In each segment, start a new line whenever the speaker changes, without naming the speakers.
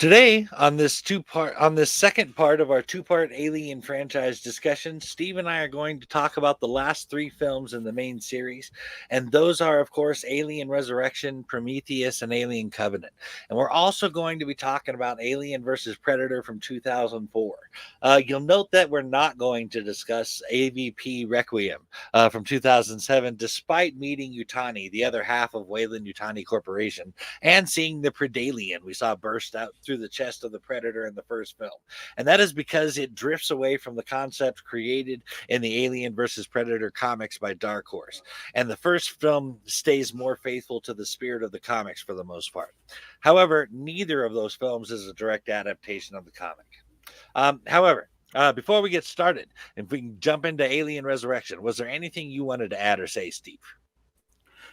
Today, on this second part of our two-part Alien franchise discussion, Steve and I are going to talk about the last three films in the main series, and those are, of course, Alien Resurrection, Prometheus, and Alien Covenant. And we're also going to be talking about Alien versus Predator from 2004. You'll note that we're not going to discuss AVP Requiem from 2007, despite meeting Yutani, the other half of Weyland Yutani Corporation, and seeing the Predalien we saw burst out through the chest of the Predator in the first film. And that is because it drifts away from the concept created in the Alien versus Predator comics by Dark Horse. And the first film stays more faithful to the spirit of the comics for the most part. However, neither of those films is a direct adaptation of the comic. Before we get started, if we can jump into Alien Resurrection, was there anything you wanted to add or say, Steve?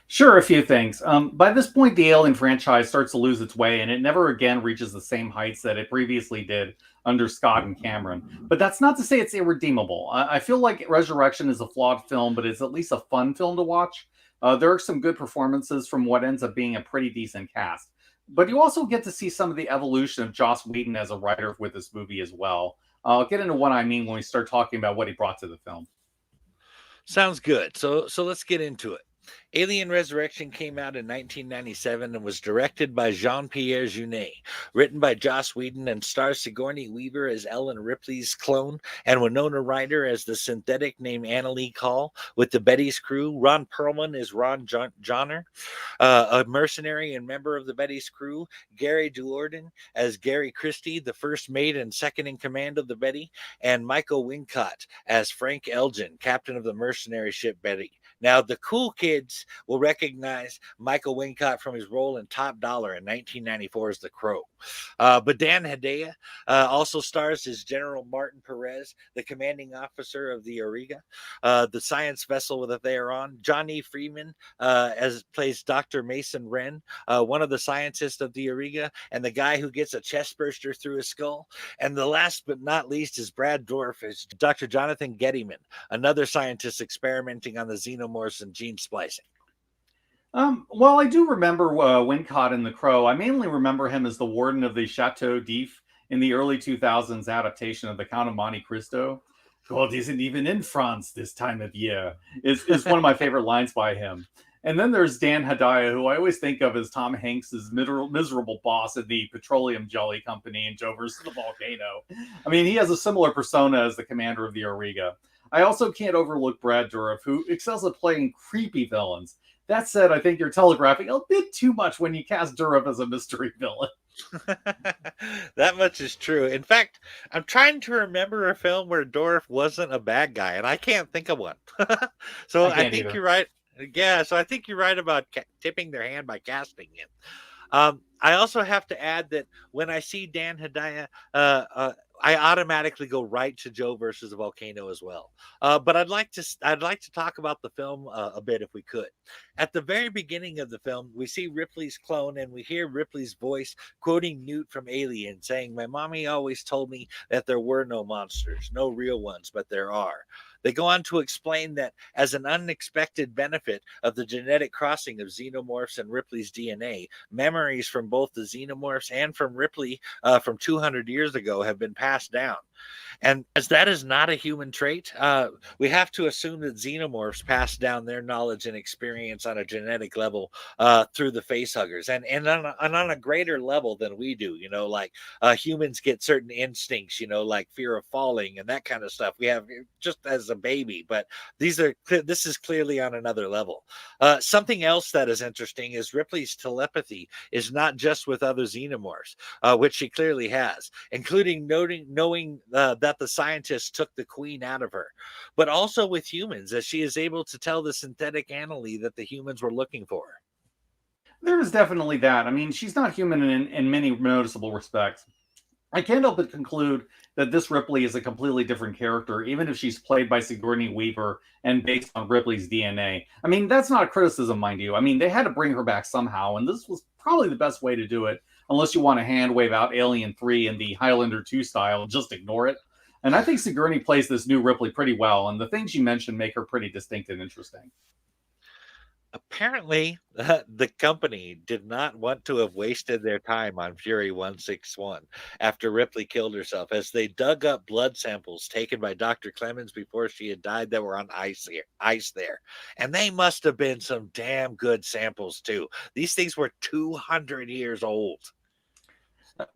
Sure, a few things. By this point, the Alien franchise starts to lose its way, and it never again reaches the same heights that it previously did under Scott and Cameron. But that's not to say it's irredeemable. I feel like Resurrection is a flawed film, but it's at least a fun film to watch. There are some good performances from what ends up being a pretty decent cast. But you also get to see some of the evolution of Joss Whedon as a writer with this movie as well. I'll get into what I mean when we start talking about what he brought to the film.
Sounds good. So let's get into it. Alien Resurrection came out in 1997 and was directed by Jean-Pierre Jeunet, written by Joss Whedon, and stars Sigourney Weaver as Ellen Ripley's clone and Winona Ryder as the synthetic named Annalee Call. With the Betty's crew, Ron Perlman is Ron Johnner, a mercenary and member of the Betty's crew, Gary Duorden as Gary Christie, the first mate and second in command of the Betty, and Michael Wincott as Frank Elgin, captain of the mercenary ship Betty. Now, the cool kids will recognize Michael Wincott from his role in Top Dollar in 1994 as the Crow. But Dan Hedaya also stars as General Martin Perez, the commanding officer of the Auriga, the science vessel that they are on. Johnny Freeman as plays Dr. Mason Wren, one of the scientists of the Auriga, and the guy who gets a chest burster through his skull. And the last but not least is Brad Dourif as Dr. Jonathan Gettyman, another scientist experimenting on the xenomorphs and gene splicing.
Well, I do remember Wincott in The Crow. I mainly remember him as the warden of the Chateau d'If in the early 2000s adaptation of The Count of Monte Cristo. God isn't even in France this time of year, is one of my favorite lines by him. And then there's Dan Hedaya, who I always think of as Tom Hanks's miserable boss at the Petroleum Jelly Company in Joe versus the Volcano. I mean, he has a similar persona as the commander of the Auriga. I also can't overlook Brad Dourif, who excels at playing creepy villains. That said, I think you're telegraphing a bit too much when you cast Dourif as a mystery villain.
That much is true. In fact, I'm trying to remember a film where Dourif wasn't a bad guy, and I can't think of one. So
I
I
can't
think
either.
you're right. Yeah, so I think you're right about tipping their hand by casting him. I also have to add that when I see Dan Hedaya, I automatically go right to Joe versus the Volcano as well. But I'd like to talk about the film a bit if we could. At the very beginning of the film, we see Ripley's clone and we hear Ripley's voice quoting Newt from Alien, saying, "My mommy always told me that there were no monsters, no real ones, but there are." They go on to explain that as an unexpected benefit of the genetic crossing of xenomorphs and Ripley's DNA, memories from both the xenomorphs and from Ripley from 200 years ago have been passed down. And as that is not a human trait, we have to assume that xenomorphs pass down their knowledge and experience on a genetic level through the facehuggers, and on a greater level than we do. You know, like humans get certain instincts, you know, like fear of falling and that kind of stuff. We have just as a baby, but this is clearly on another level. Something else that is interesting is Ripley's telepathy is not just with other xenomorphs, which she clearly has, including knowing that the scientists took the queen out of her, but also with humans, as she is able to tell the synthetic Annalee that the humans were looking for.
There is definitely that. I mean, she's not human in many noticeable respects. I can't help but conclude that this Ripley is a completely different character, even if she's played by Sigourney Weaver and based on Ripley's DNA. I mean, that's not a criticism, mind you. I mean, they had to bring her back somehow, and this was probably the best way to do it, unless you want to hand wave out Alien 3 in the Highlander 2 style and just ignore it. And I think Sigourney plays this new Ripley pretty well, and the things you mentioned make her pretty distinct and interesting.
Apparently, the company did not want to have wasted their time on Fury 161 after Ripley killed herself, as they dug up blood samples taken by Dr. Clemens before she had died that were on ice there. And they must have been some damn good samples, too. These things were 200 years old.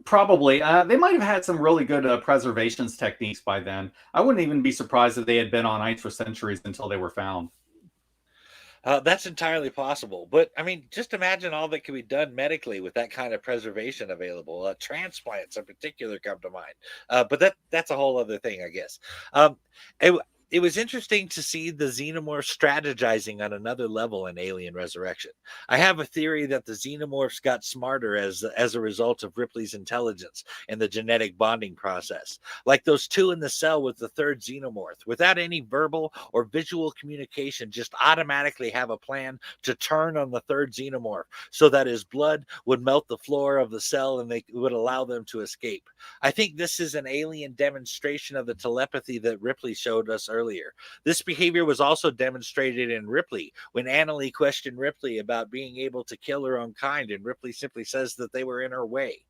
Probably. They might have had some really good preservations techniques by then. I wouldn't even be surprised if they had been on ice for centuries until they were found.
That's entirely possible. But I mean, just imagine all that could be done medically with that kind of preservation available. Transplants, in particular, come to mind. But that's a whole other thing, I guess. Um, it, it was interesting to see the xenomorphs strategizing on another level in Alien Resurrection. I have a theory that the xenomorphs got smarter as a result of Ripley's intelligence and the genetic bonding process, like those two in the cell with the third xenomorph, without any verbal or visual communication, just automatically have a plan to turn on the third xenomorph so that his blood would melt the floor of the cell and they would allow them to escape. I think this is an alien demonstration of the telepathy that Ripley showed us earlier. This behavior was also demonstrated in Ripley when Annalie questioned Ripley about being able to kill her own kind, and Ripley simply says that they were in her way.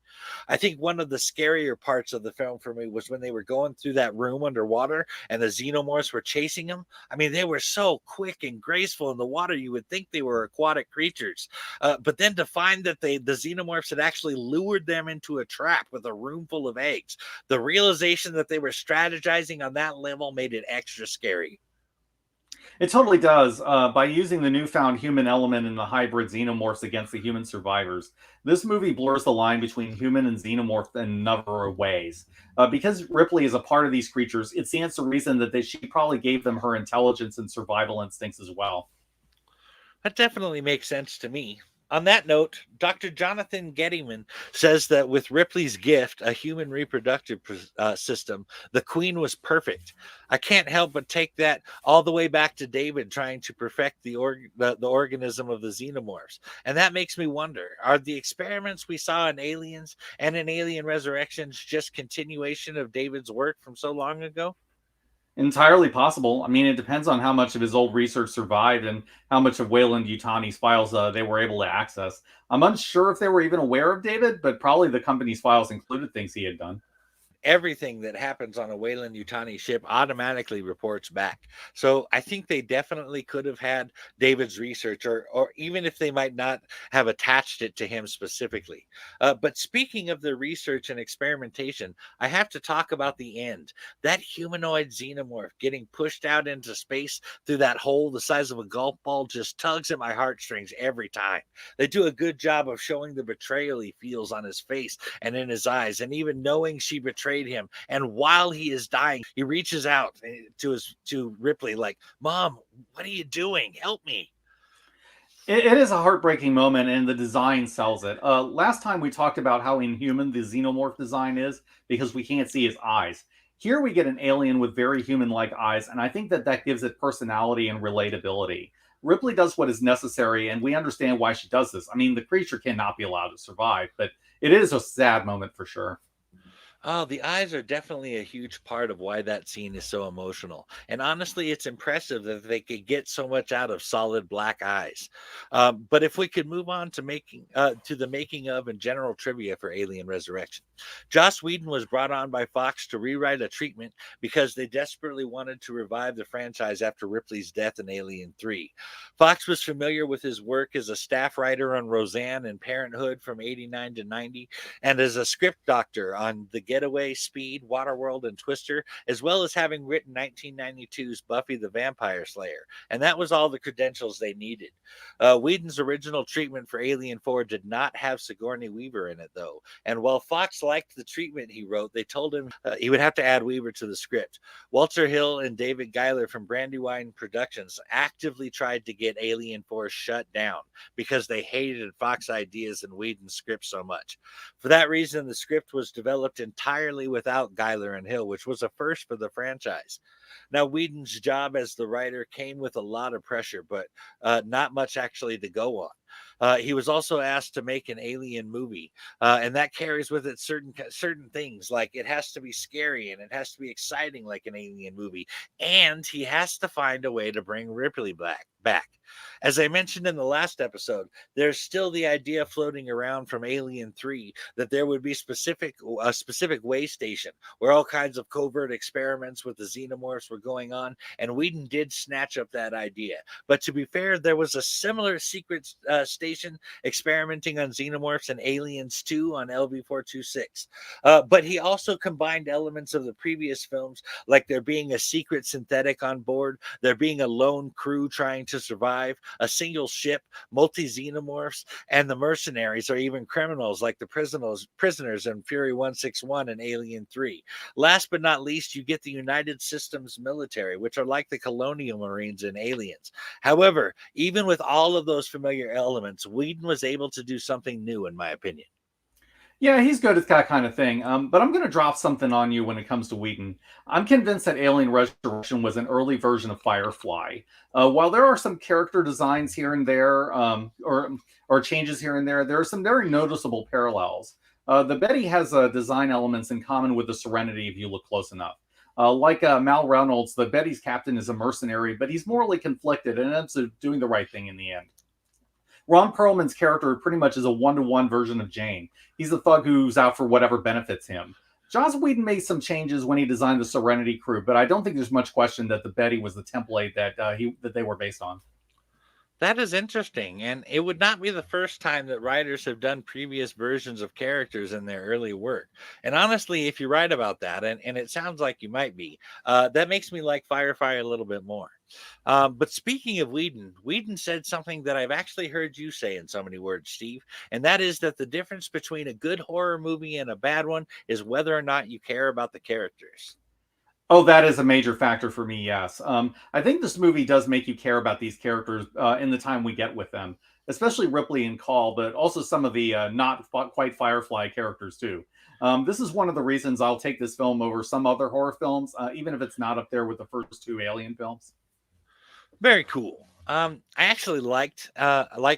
I think one of the scarier parts of the film for me was when they were going through that room underwater and the xenomorphs were chasing them. I mean, they were so quick and graceful in the water, you would think they were aquatic creatures. But then to find that the xenomorphs had actually lured them into a trap with a room full of eggs, the realization that they were strategizing on that level made it extra scary.
It totally does. By using the newfound human element in the hybrid xenomorphs against the human survivors, this movie blurs the line between human and xenomorph in a number of ways. Because Ripley is a part of these creatures, it stands to reason that she probably gave them her intelligence and survival instincts as well.
That definitely makes sense to me. On that note, Dr. Jonathan Gettyman says that with Ripley's gift, a human reproductive system, the queen was perfect. I can't help but take that all the way back to David trying to perfect the organism of the xenomorphs. And that makes me wonder, are the experiments we saw in Aliens and in Alien Resurrections just continuation of David's work from so long ago?
Entirely possible. I mean, it depends on how much of his old research survived and how much of Wayland Yutani's files they were able to access. I'm unsure if they were even aware of David, but probably the company's files included things he had done.
Everything that happens on a Wayland Yutani ship automatically reports back. So I think they definitely could have had David's research, or even if they might not have attached it to him specifically. But speaking of the research and experimentation, I have to talk about the end. That humanoid xenomorph getting pushed out into space through that hole the size of a golf ball just tugs at my heartstrings every time. They do a good job of showing the betrayal he feels on his face and in his eyes, and even knowing she betrayed him. And while he is dying, he reaches out to Ripley, like, "Mom, what are you doing? Help me!"
It is a heartbreaking moment, and the design sells it. Last time we talked about how inhuman the xenomorph design is because we can't see his eyes. Here we get an alien with very human like eyes, and I think that gives it personality and relatability. Ripley does what is necessary, and we understand why she does this. I mean, the creature cannot be allowed to survive, but it is a sad moment for sure.
Oh, the eyes are definitely a huge part of why that scene is so emotional. And honestly, it's impressive that they could get so much out of solid black eyes. But if we could move on to the making of and general trivia for Alien Resurrection, Joss Whedon was brought on by Fox to rewrite a treatment because they desperately wanted to revive the franchise after Ripley's death in Alien 3. Fox was familiar with his work as a staff writer on Roseanne and Parenthood from 89 to 90, and as a script doctor on The Getaway, Speed, Waterworld, and Twister, as well as having written 1992's Buffy the Vampire Slayer. And that was all the credentials they needed. Whedon's original treatment for Alien 4 did not have Sigourney Weaver in it, though. And while Fox liked the treatment he wrote, they told him he would have to add Weaver to the script. Walter Hill and David Giler from Brandywine Productions actively tried to get Alien 4 shut down because they hated Fox ideas and Whedon's script so much. For that reason, the script was developed entirely without Giler and Hill, which was a first for the franchise. Now, Whedon's job as the writer came with a lot of pressure, but not much actually to go on. He was also asked to make an alien movie, and that carries with it certain things, like it has to be scary and it has to be exciting like an alien movie, and he has to find a way to bring Ripley back. As I mentioned in the last episode, there's still the idea floating around from Alien 3 that there would be a specific way station where all kinds of covert experiments with the xenomorphs were going on, and Whedon did snatch up that idea. But to be fair, there was a similar secret station experimenting on xenomorphs in Aliens 2 on LV-426. But he also combined elements of the previous films, like there being a secret synthetic on board, there being a lone crew trying to survive, a single ship, multi xenomorphs, and the mercenaries or even criminals like the prisoners in Fury 161 and Alien 3. Last but not least, you get the United Systems military, which are like the Colonial Marines in Aliens. However, even with all of those familiar elements, Whedon was able to do something new, in my opinion.
Yeah, he's good at that kind of thing. But I'm going to drop something on you when it comes to Whedon. I'm convinced that Alien Resurrection was an early version of Firefly. While there are some character designs here and there, or changes here and there are some very noticeable parallels. The Betty has design elements in common with the Serenity if you look close enough. Like Mal Reynolds, the Betty's captain is a mercenary, but he's morally conflicted and ends up doing the right thing in the end. Ron Perlman's character pretty much is a one-to-one version of Jane. He's a thug who's out for whatever benefits him. Joss Whedon made some changes when he designed the Serenity crew, but I don't think there's much question that the Betty was the template that they were based on.
That is interesting, and it would not be the first time that writers have done previous versions of characters in their early work. And honestly, if you're right about that, and it sounds like you might be, that makes me like Firefly a little bit more. But speaking of Whedon said something that I've actually heard you say in so many words, Steve, and that is that the difference between a good horror movie and a bad one is whether or not you care about the characters.
Oh, that is a major factor for me. Yes, I think this movie does make you care about these characters in the time we get with them, especially Ripley and Call, but also some of the not quite Firefly characters too. This is one of the reasons I'll take this film over some other horror films, even if it's not up there with the first two Alien films.
Very cool. I actually like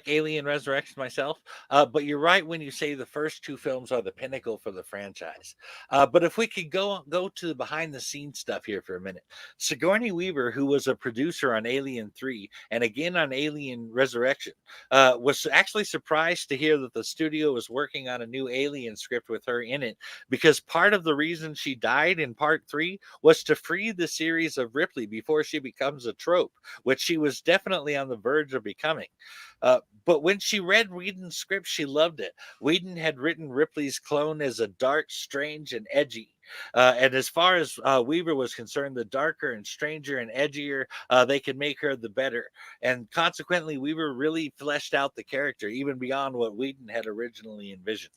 Alien Resurrection myself, but you're right when you say the first two films are the pinnacle for the franchise. But if we could go to the behind the scenes stuff here for a minute, Sigourney Weaver, who was a producer on Alien 3 and again on Alien Resurrection, was actually surprised to hear that the studio was working on a new Alien script with her in it, because part of the reason she died in Part 3 was to free the series of Ripley before she becomes a trope, which she was definitely on the verge of becoming. But when she read Whedon's script, she loved it. Whedon had written Ripley's clone as a dark, strange, and edgy. And as far as Weaver was concerned, the darker and stranger and edgier they could make her, the better. And consequently, Weaver really fleshed out the character even beyond what Whedon had originally envisioned.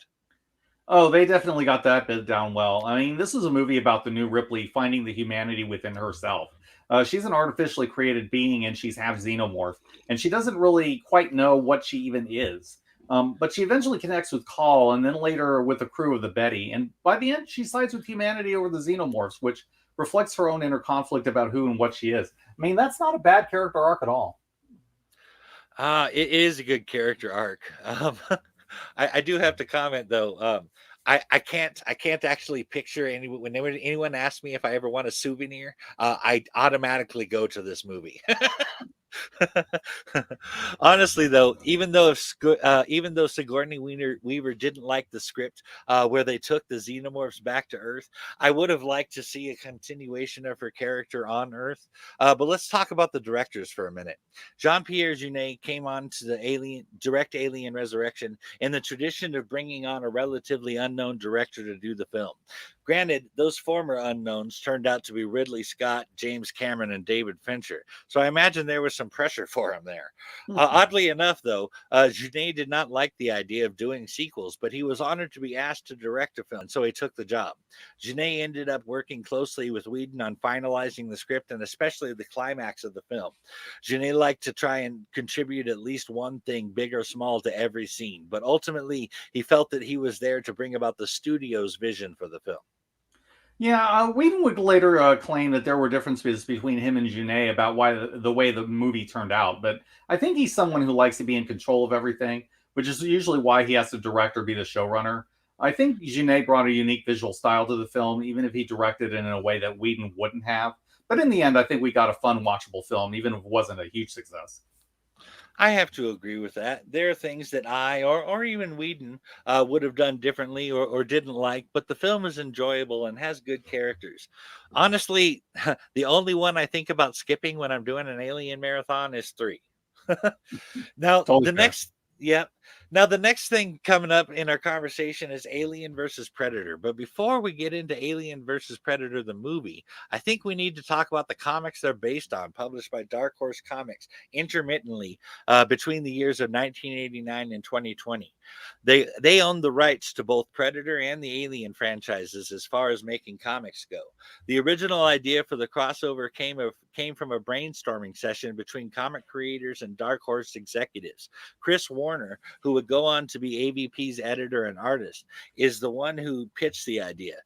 Oh, they definitely got that bit down well. I mean, this is a movie about the new Ripley finding the humanity within herself. She's an artificially created being and she's half xenomorph, and she doesn't really quite know what she even is. But she eventually connects with Call and then later with the crew of the Betty. And by the end, she sides with humanity over the xenomorphs, which reflects her own inner conflict about who and what she is. I mean, that's not a bad character arc at all.
It is a good character arc. I do have to comment though. I can't actually picture whenever anyone asks me if I ever want a souvenir, I automatically go to this movie. Honestly, though, even though Weaver didn't like the script where they took the xenomorphs back to Earth, I would have liked to see a continuation of her character on Earth. But let's talk about the directors for a minute. Jean Pierre Jeunet came on to the Alien Resurrection in the tradition of bringing on a relatively unknown director to do the film. Granted, those former unknowns turned out to be Ridley Scott, James Cameron, and David Fincher, so I imagine there was some pressure for him there. Oddly enough, though, Jeunet did not like the idea of doing sequels, but he was honored to be asked to direct a film, so he took the job. Jeunet ended up working closely with Whedon on finalizing the script and especially the climax of the film. Jeunet liked to try and contribute at least one thing, big or small, to every scene, but ultimately he felt that he was there to bring about the studio's vision for the film.
Yeah, Whedon would later claim that there were differences between him and Junet about why the way the movie turned out, but I think he's someone who likes to be in control of everything, which is usually why he has to direct or be the showrunner. I think Junet brought a unique visual style to the film, even if he directed it in a way that Whedon wouldn't have. But in the end, I think we got a fun, watchable film, even if it wasn't a huge success.
I have to agree with that. There are things that or even Whedon would have done differently or didn't like, but the film is enjoyable and has good characters. Honestly, the only one I think about skipping when I'm doing an Alien marathon is three. Now
Totally
the
fair.
next yeah. Now the next thing coming up in our conversation is Alien versus Predator. But before we get into Alien versus Predator the movie, I think we need to talk about the comics they're based on, published by Dark Horse Comics intermittently between the years of 1989 and 2020. They own the rights to both Predator and the Alien franchises as far as making comics go. The original idea for the crossover came from a brainstorming session between comic creators and Dark Horse executives. Chris Warner, who would go on to be AVP's editor and artist, is the one who pitched the idea.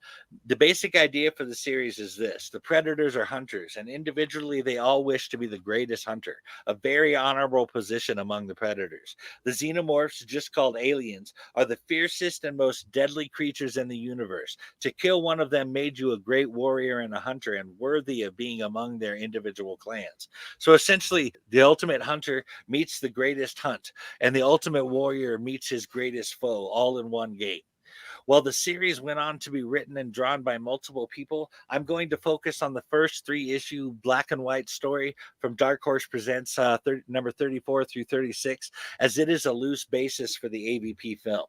The basic idea for the series is this: the Predators are hunters, and individually they all wish to be the greatest hunter, a very honorable position among the Predators. The xenomorphs, just called aliens, are the fiercest and most deadly creatures in the universe. To kill one of them made you a great warrior and a hunter and worthy of being among their individual clans. So essentially, the ultimate hunter meets the greatest hunt, and the ultimate warrior meets his greatest foe all in one game. While the series went on to be written and drawn by multiple people, I'm going to focus on the first three-issue black and white story from Dark Horse Presents number 34 through 36, as it is a loose basis for the AVP film.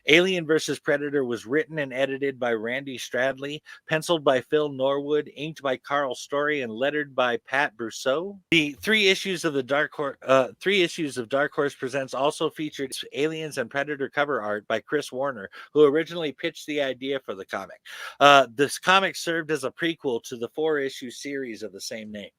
Alien vs. Predator was written and edited by Randy Stradley, penciled by Phil Norwood, inked by Carl Story, and lettered by Pat Brousseau. The three issues of Dark Horse Presents also featured Aliens and Predator cover art by Chris Warner, who originally pitched the idea for the comic. This comic served as a prequel to the four-issue series of the same name.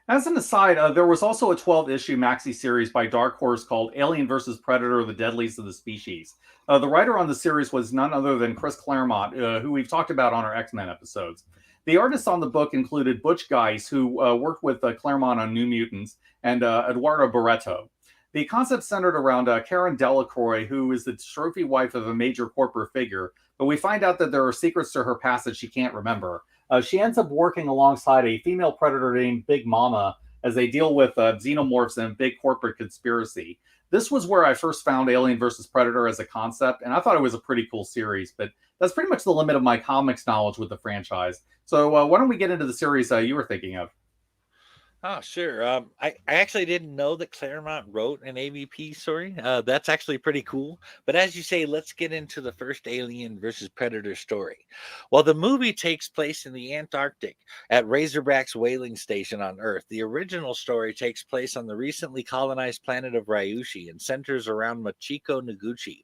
As an aside, there was also a 12-issue maxi series by Dark Horse called Alien vs. Predator: The Deadliest of the Species. The writer on the series was none other than Chris Claremont, who we've talked about on our X-Men episodes. The artists on the book included Butch Guice, who worked with Claremont on New Mutants, and Eduardo Barreto. The concept centered around Karen Delacroix, who is the trophy wife of a major corporate figure, but we find out that there are secrets to her past that she can't remember. She ends up working alongside a female predator named Big Mama as they deal with xenomorphs and a big corporate conspiracy. This was where I first found Alien versus Predator as a concept, and I thought it was a pretty cool series, but that's pretty much the limit of my comics knowledge with the franchise. So why don't we get into the series you were thinking of?
Oh, sure. I actually didn't know that Claremont wrote an AVP story. That's actually pretty cool. But as you say, let's get into the first Alien versus Predator story. While the movie takes place in the Antarctic at Razorback's whaling station on Earth, the original story takes place on the recently colonized planet of Ryushi and centers around Machiko Noguchi,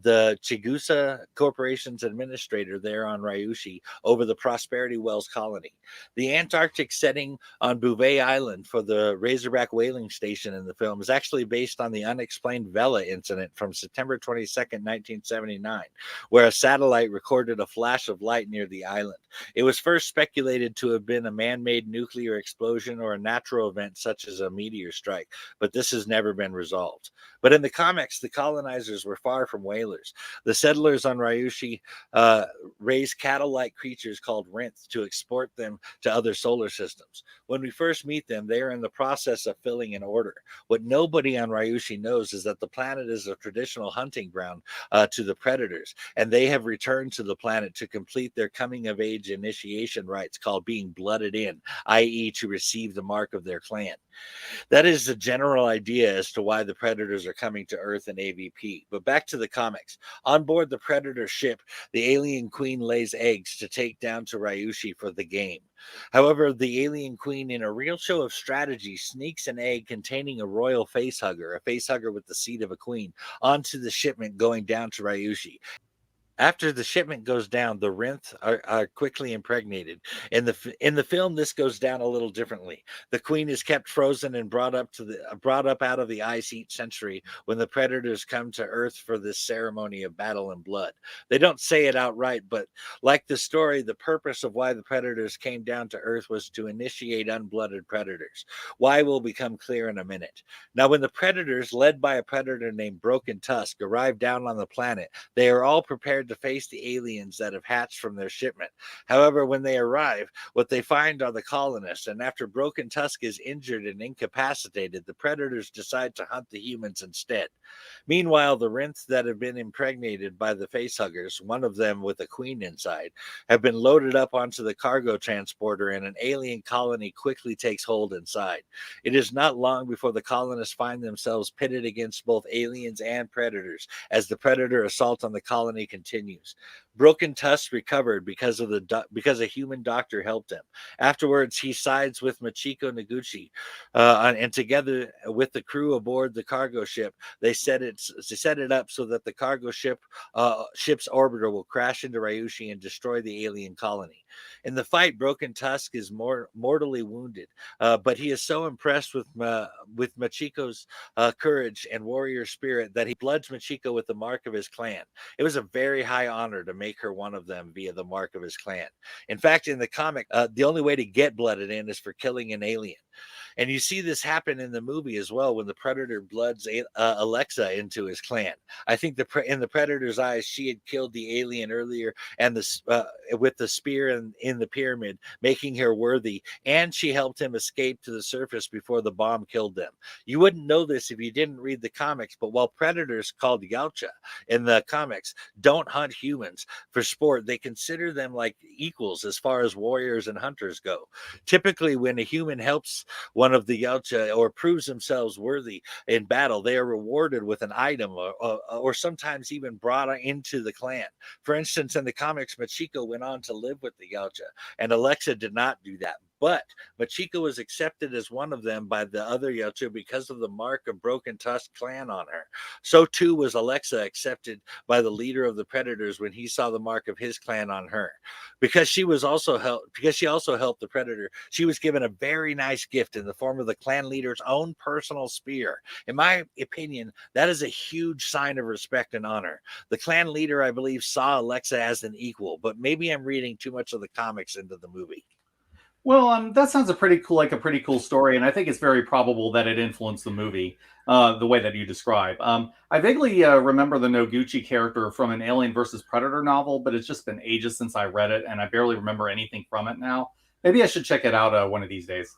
the Chigusa Corporation's administrator there on Ryushi over the Prosperity Wells colony. The Antarctic setting on Bouvet Island for the Razorback whaling station in the film is actually based on the unexplained Vela incident from September 22nd, 1979, where a satellite recorded a flash of light near the island. It was first speculated to have been a man made nuclear explosion or a natural event such as a meteor strike, but this has never been resolved. But in the comics, the colonizers were far from whalers. The settlers on Ryushi raised cattle like creatures called Rinth to export them to other solar systems. When we first meet them, they are in the process of filling an order. What nobody on Ryushi knows is that the planet is a traditional hunting ground to the predators, and they have returned to the planet to complete their coming of age initiation rites called being blooded in, i.e., to receive the mark of their clan. That is the general idea as to why the Predators are coming to Earth in AVP. But back to the comics. On board the Predator ship, the alien queen lays eggs to take down to Ryushi for the game. However, the alien queen, in a real show of strategy, sneaks an egg containing a royal facehugger, a facehugger with the seat of a queen, onto the shipment going down to Ryushi. After the shipment goes down, the Rinth are quickly impregnated. In the film, this goes down a little differently. The queen is kept frozen and brought up out of the ice each century when the predators come to Earth for this ceremony of battle and blood. They don't say it outright, but like the story, the purpose of why the predators came down to Earth was to initiate unblooded predators. Why will become clear in a minute. Now, when the predators, led by a predator named Broken Tusk, arrive down on the planet, they are all prepared to face the aliens that have hatched from their shipment. However, when they arrive, what they find are the colonists, and after Broken Tusk is injured and incapacitated, the predators decide to hunt the humans instead. Meanwhile, the Rinth that have been impregnated by the facehuggers, one of them with a queen inside, have been loaded up onto the cargo transporter, and an alien colony quickly takes hold inside. It is not long before the colonists find themselves pitted against both aliens and predators as the predator assault on the colony continues. Broken Tusk recovered because a human doctor helped him. Afterwards, he sides with Machiko Noguchi, and together with the crew aboard the cargo ship, they set it up so that the ship's orbiter will crash into Ryushi and destroy the alien colony. In the fight, Broken Tusk is mortally wounded, but he is so impressed with Machiko's courage and warrior spirit that he bloods Machiko with the mark of his clan. It was a very high honor to make her one of them via the mark of his clan. In fact, in the comic, the only way to get blooded in is for killing an alien. And you see this happen in the movie as well when the predator bloods Alexa into his clan. I think in the predator's eyes, she had killed the alien earlier, and with the spear in the pyramid, making her worthy, and she helped him escape to the surface before the bomb killed them. You wouldn't know this if you didn't read the comics, but while predators called Yautja in the comics don't hunt humans for sport, they consider them like equals as far as warriors and hunters go. Typically, when a human helps one of the Yautja or proves themselves worthy in battle, they are rewarded with an item or sometimes even brought into the clan. For instance, in the comics, Machiko went on to live with the Yautja, and Alexa did not do that. But Machiko was accepted as one of them by the other Yautja because of the mark of Broken Tusk clan on her. So too was Alexa accepted by the leader of the predators when he saw the mark of his clan on her. Because she also helped the predator, she was given a very nice gift in the form of the clan leader's own personal spear. In my opinion, that is a huge sign of respect and honor. The clan leader, I believe, saw Alexa as an equal, but maybe I'm reading too much of the comics into the movie.
Well, that sounds like a pretty cool story, and I think it's very probable that it influenced the movie the way that you describe. I vaguely remember the Noguchi character from an Alien versus Predator novel, but it's just been ages since I read it, and I barely remember anything from it now. Maybe I should check it out one of these days.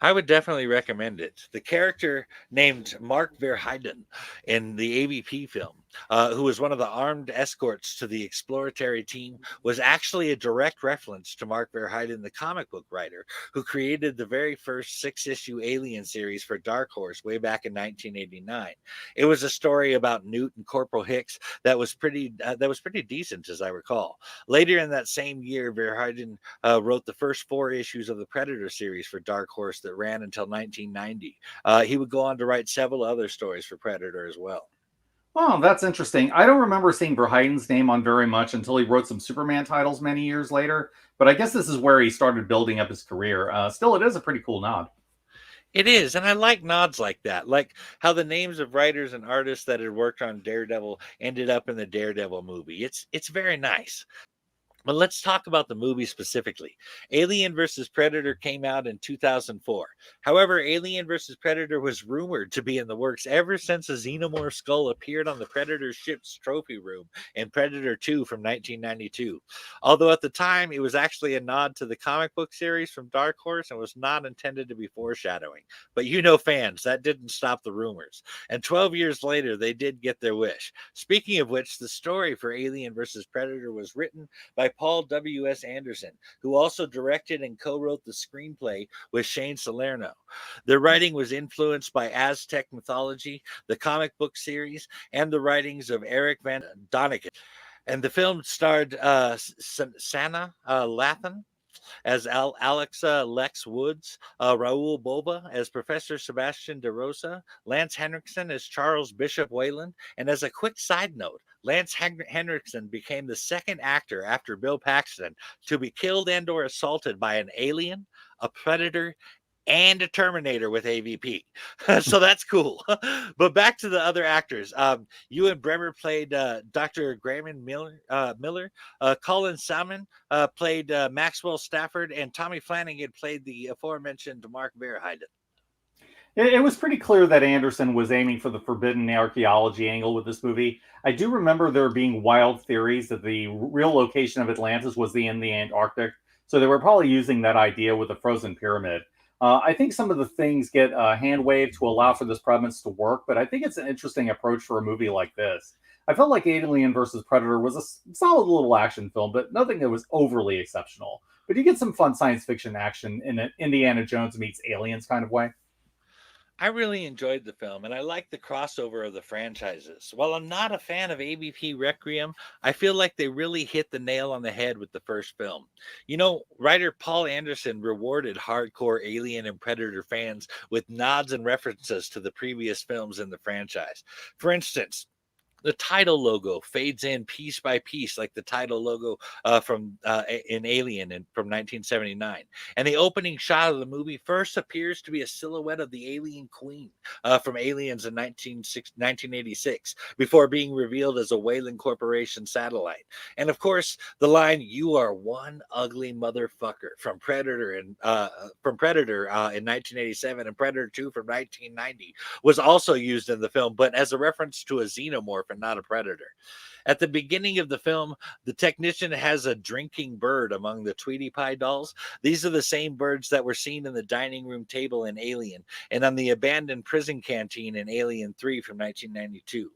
I would definitely recommend it. The character named Mark Verheiden in the AVP film, who was one of the armed escorts to the exploratory team, was actually a direct reference to Mark Verheiden, the comic book writer, who created the very first six-issue Alien series for Dark Horse way back in 1989. It was a story about Newt and Corporal Hicks that was pretty decent, as I recall. Later in that same year, Verheiden wrote the first four issues of the Predator series for Dark Horse that ran until 1990. He would go on to write several other stories for Predator as well.
Oh, that's interesting. I don't remember seeing Verheiden's name on very much until he wrote some Superman titles many years later, but I guess this is where he started building up his career. Still, it is a pretty cool nod.
It is, and I like nods like that, like how the names of writers and artists that had worked on Daredevil ended up in the Daredevil movie. It's very nice. But let's talk about the movie specifically. Alien vs. Predator came out in 2004. However, Alien vs. Predator was rumored to be in the works ever since a xenomorph skull appeared on the Predator ship's trophy room in Predator 2 from 1992. Although at the time it was actually a nod to the comic book series from Dark Horse and was not intended to be foreshadowing. But fans, that didn't stop the rumors. And 12 years later, they did get their wish. Speaking of which, the story for Alien vs. Predator was written by Paul W.S. Anderson, who also directed and co wrote the screenplay with Shane Salerno. Their writing was influenced by Aztec mythology, the comic book series, and the writings of Eric Van Doniken. And the film starred Sana Lathan as Alexa Lex Woods, Raul Boba as Professor Sebastian DeRosa, Lance Henriksen as Charles Bishop Wayland. And as a quick side note, Lance Henriksen became the second actor after Bill Paxton to be killed and or assaulted by an alien, a predator, and a Terminator with AVP. So that's cool. But back to the other actors. Ewan Bremer played Dr. Graham Miller. Colin Salmon played Maxwell Stafford, and Tommy Flanagan played the aforementioned Mark Verheiden.
It was pretty clear that Anderson was aiming for the forbidden archaeology angle with this movie. I do remember there being wild theories that the real location of Atlantis was in the Antarctic, so they were probably using that idea with the frozen pyramid. I think some of the things get hand waved to allow for this premise to work, but I think it's an interesting approach for a movie like this. I felt like Alien versus Predator was a solid little action film, but nothing that was overly exceptional. But you get some fun science fiction action in an Indiana Jones meets Aliens kind of way.
I really enjoyed the film and I like the crossover of the franchises. While I'm not a fan of AVP Requiem, I feel like they really hit the nail on the head with the first film. You know, writer Paul Anderson rewarded hardcore Alien and Predator fans with nods and references to the previous films in the franchise. For instance, the title logo fades in piece by piece, like the title logo from in Alien from 1979. And the opening shot of the movie first appears to be a silhouette of the alien queen from Aliens in 1986, before being revealed as a Wayland Corporation satellite. And of course, the line "You are one ugly motherfucker" from Predator in 1987 and Predator 2 from 1990 was also used in the film, but as a reference to a xenomorph and not a predator. At the beginning of the film, the technician has a drinking bird among the Tweety Pie dolls. These are the same birds that were seen in the dining room table in Alien and on the abandoned prison canteen in Alien 3 from 1992.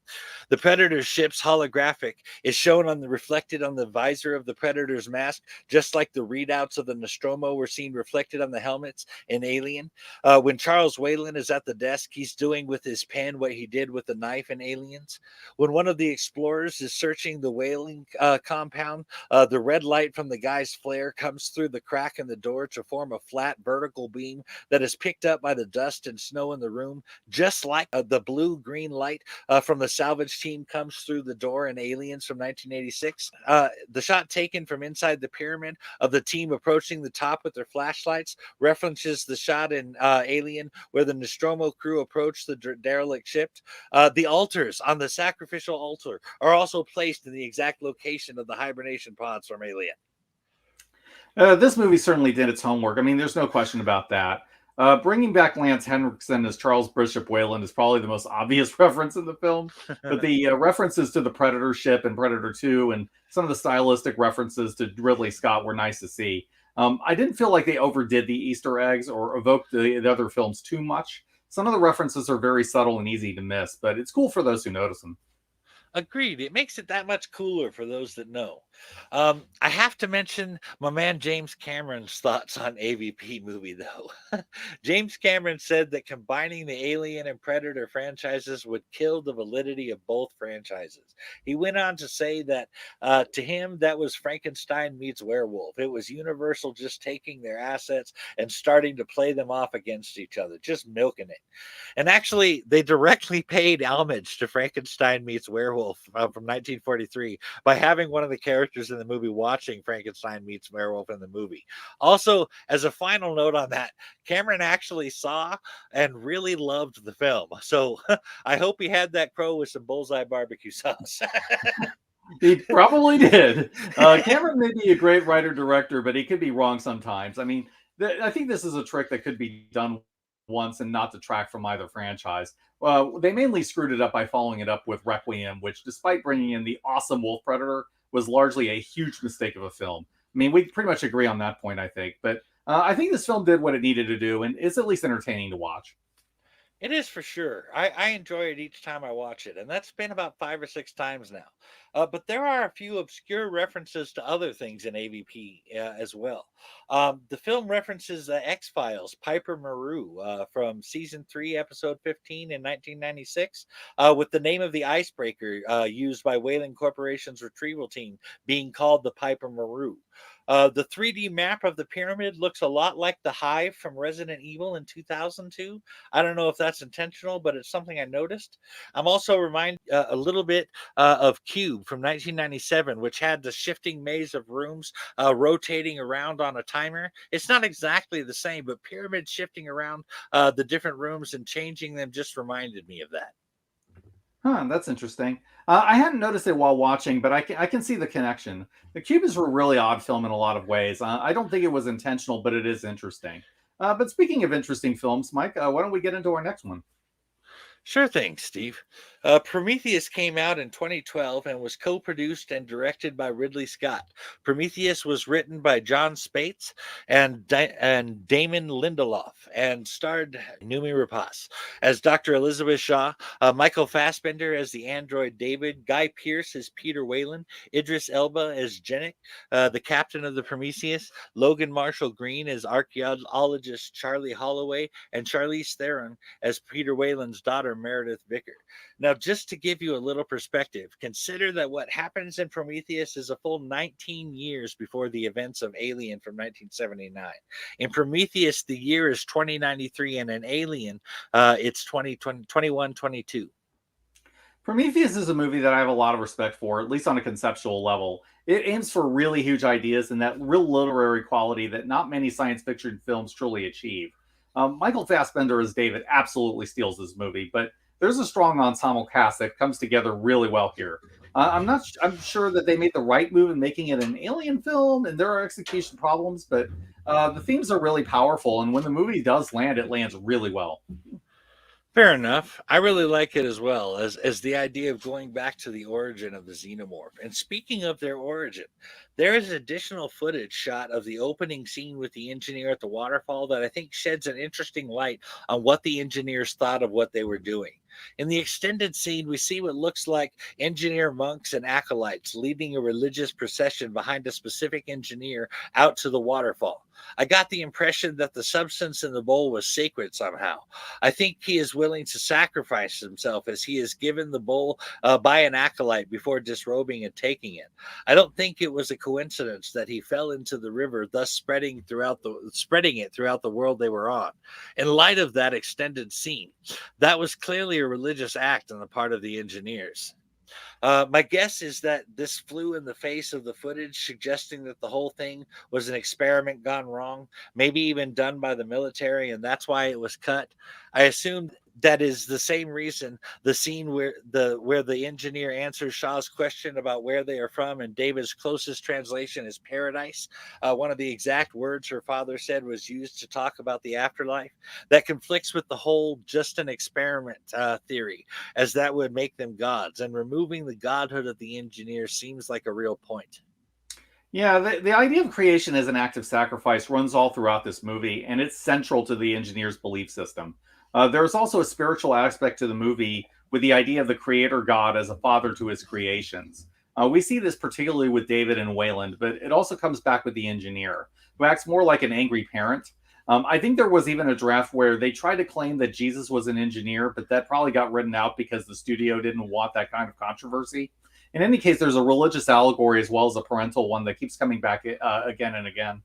The Predator ship's holographic is shown on the reflected on the visor of the Predator's mask, just like the readouts of the Nostromo were seen reflected on the helmets in Alien. When Charles Wayland is at the desk, he's doing with his pen what he did with the knife in Aliens. When one of the explorers is searching the whaling compound, the red light from the guy's flare comes through the crack in the door to form a flat vertical beam that is picked up by the dust and snow in the room, just like the blue-green light from the salvage team comes through the door in Aliens from 1986. The shot taken from inside the pyramid of the team approaching the top with their flashlights references the shot in Alien where the Nostromo crew approached the derelict ship. The altars on the sacrificial altar are also placed in the exact location of the hibernation pods from Alien.
This movie certainly did its homework. I mean, there's no question about that. Bringing back Lance Henriksen as Charles Bishop Wayland is probably the most obvious reference in the film, but the references to the Predator ship and Predator 2 and some of the stylistic references to Ridley Scott were nice to see. I didn't feel like they overdid the Easter eggs or evoked the other films too much. Some of the references are very subtle and easy to miss, but it's cool for those who notice them.
Agreed. It makes it that much cooler for those that know. I have to mention my man James Cameron's thoughts on AVP movie, though. James Cameron said that combining the Alien and Predator franchises would kill the validity of both franchises. He went on to say that to him, that was Frankenstein meets werewolf. It was Universal just taking their assets and starting to play them off against each other, just milking it. And actually, they directly paid homage to Frankenstein meets werewolf from 1943 by having one of the characters in the movie watching Frankenstein meets werewolf in the movie. Also, as a final note on that, Cameron actually saw and really loved the film. So I hope he had that crow with some bullseye barbecue sauce.
He probably did. Cameron may be a great writer director, but he could be wrong sometimes. I mean, I think this is a trick that could be done once and not detract from either franchise. They mainly screwed it up by following it up with Requiem, which, despite bringing in the awesome Wolf Predator, was largely a huge mistake of a film. I mean, we pretty much agree on that point, I think. But I think this film did what it needed to do, and it's at least entertaining to watch.
It is for sure. I enjoy it each time I watch it, and that's been about 5 or 6 times now. But there are a few obscure references to other things in AVP as well. The film references the X Files, Piper Maru from season 3, episode 15 in 1996, with the name of the icebreaker used by Whaling Corporation's retrieval team being called the Piper Maru. The 3D map of the pyramid looks a lot like the Hive from Resident Evil in 2002. I don't know if that's intentional, but it's something I noticed. I'm also reminded a little bit of Cube from 1997, which had the shifting maze of rooms rotating around on a timer. It's not exactly the same, but pyramid shifting around the different rooms and changing them just reminded me of that.
Huh, that's interesting. I hadn't noticed it while watching, but I can see the connection. The Cube is a really odd film in a lot of ways. I don't think it was intentional, but it is interesting. But speaking of interesting films, Mike, why don't we get into our next one?
Sure thing, Steve. Prometheus came out in 2012 and was co produced and directed by Ridley Scott. Prometheus was written by John Spates and Damon Lindelof and starred Numi Rapace as Dr. Elizabeth Shaw, Michael Fassbender as the android David, Guy Pearce as Peter Whalen, Idris Elba as Jennick, the captain of the Prometheus, Logan Marshall Green as archaeologist Charlie Holloway, and Charlize Theron as Peter Whalen's daughter, Meredith Vicker. Now, just to give you a little perspective, consider that what happens in Prometheus is a full 19 years before the events of Alien from 1979. In Prometheus, the year is 2093, and in Alien, it's 2122.
Prometheus is a movie that I have a lot of respect for, at least on a conceptual level. It aims for really huge ideas and that real literary quality that not many science fiction films truly achieve. Michael Fassbender as David absolutely steals this movie, but there's a strong ensemble cast that comes together really well here. I'm sure that they made the right move in making it an alien film, and there are execution problems, but the themes are really powerful, and when the movie does land, it lands really well.
Fair enough. I really like it as well as the idea of going back to the origin of the xenomorph. And speaking of their origin, there is additional footage shot of the opening scene with the engineer at the waterfall that I think sheds an interesting light on what the engineers thought of what they were doing. In the extended scene, we see what looks like engineer monks and acolytes leading a religious procession behind a specific engineer out to the waterfall. I got the impression that the substance in the bowl was sacred somehow. I think he is willing to sacrifice himself as he is given the bowl by an acolyte before disrobing and taking it. I don't think it was a coincidence that he fell into the river, thus spreading it throughout the world they were on. In light of that extended scene, that was clearly a religious act on the part of the engineers. My guess is that this flew in the face of the footage, suggesting that the whole thing was an experiment gone wrong, maybe even done by the military, and that's why it was cut. I assume that is the same reason the scene where the engineer answers Shaw's question about where they are from, and David's closest translation is paradise. One of the exact words her father said was used to talk about the afterlife. That conflicts with the whole just an experiment theory, as that would make them gods, and removing the godhood of the engineer seems like a real point.
Yeah, the idea of creation as an act of sacrifice runs all throughout this movie, and it's central to the engineer's belief system. There's also a spiritual aspect to the movie with the idea of the creator God as a father to his creations. We see this particularly with David and Wayland, but it also comes back with the engineer, who acts more like an angry parent. I think there was even a draft where they tried to claim that Jesus was an engineer, but that probably got written out because the studio didn't want that kind of controversy. In any case, there's a religious allegory as well as a parental one that keeps coming back again and again.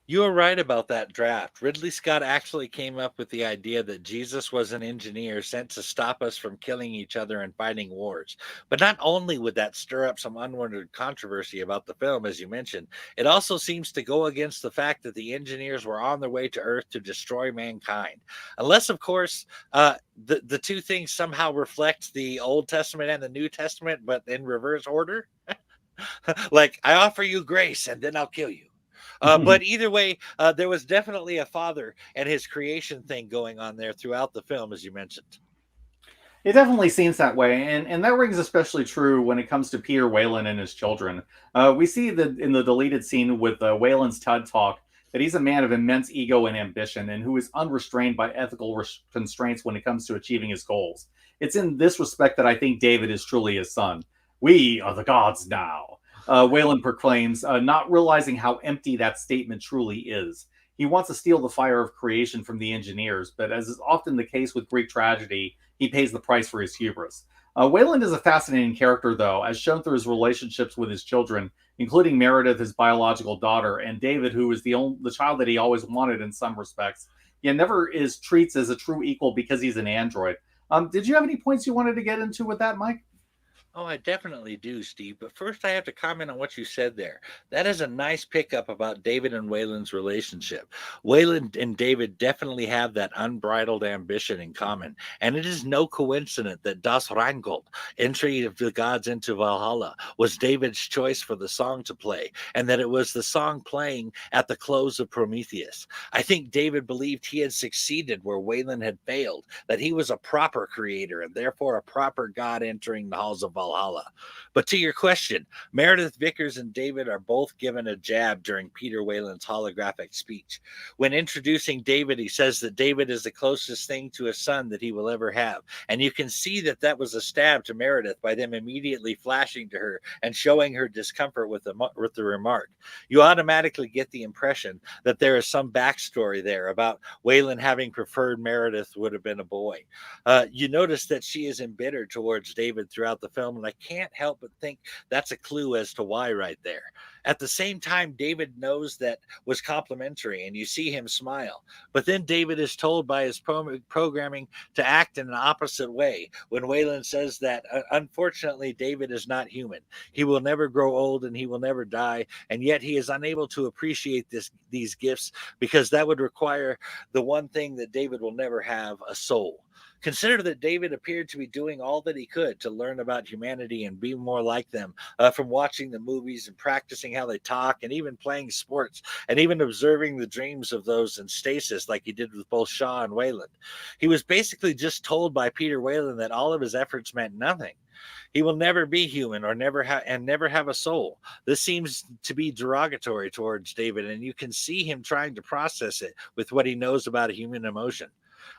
You were right about that draft. Ridley Scott actually came up with the idea that Jesus was an engineer sent to stop us from killing each other and fighting wars. But not only would that stir up some unwanted controversy about the film, as you mentioned, it also seems to go against the fact that the engineers were on their way to Earth to destroy mankind. Unless, of course, the two things somehow reflect the Old Testament and the New Testament, but in reverse order. Like, I offer you grace and then I'll kill you. But either way, there was definitely a father and his creation thing going on there throughout the film, as you mentioned.
It definitely seems that way, and that rings especially true when it comes to Peter Whalen and his children. We see that in the deleted scene with Whalen's TED Talk that he's a man of immense ego and ambition, and who is unrestrained by ethical constraints when it comes to achieving his goals. It's in this respect that I think David is truly his son. We are the gods now. Wayland proclaims, not realizing how empty that statement truly is. He wants to steal the fire of creation from the engineers, but as is often the case with Greek tragedy, he pays the price for his hubris. Wayland is a fascinating character, though, as shown through his relationships with his children, including Meredith, his biological daughter, and David, who is the child that he always wanted in some respects. Yet never is treats as a true equal because he's an android. Did you have any points you wanted to get into with that, Mike?
Oh, I definitely do, Steve. But first, I have to comment on what you said there. That is a nice pickup about David and Wayland's relationship. Wayland and David definitely have that unbridled ambition in common. And it is no coincidence that Das Rheingold, entry of the gods into Valhalla, was David's choice for the song to play, and that it was the song playing at the close of Prometheus. I think David believed he had succeeded where Wayland had failed, that he was a proper creator and therefore a proper god entering the halls of Valhalla. But to your question, Meredith Vickers and David are both given a jab during Peter Wayland's holographic speech. When introducing David, he says that David is the closest thing to a son that he will ever have. And you can see that that was a stab to Meredith by them immediately flashing to her and showing her discomfort with the remark. You automatically get the impression that there is some backstory there about Wayland having preferred Meredith would have been a boy. You notice that she is embittered towards David throughout the film, and I can't help but think that's a clue as to why right there. At the same time, David knows that was complimentary, and you see him smile. But then David is told by his programming to act in an opposite way when Wayland says that unfortunately David is not human. He will never grow old and he will never die, and yet he is unable to appreciate these gifts because that would require the one thing that David will never have, a soul. Consider that David appeared to be doing all that he could to learn about humanity and be more like them, from watching the movies and practicing how they talk and even playing sports and even observing the dreams of those in stasis like he did with both Shaw and Wayland. He was basically just told by Peter Wayland that all of his efforts meant nothing. He will never be human or never have a soul. This seems to be derogatory towards David, and you can see him trying to process it with what he knows about human emotion.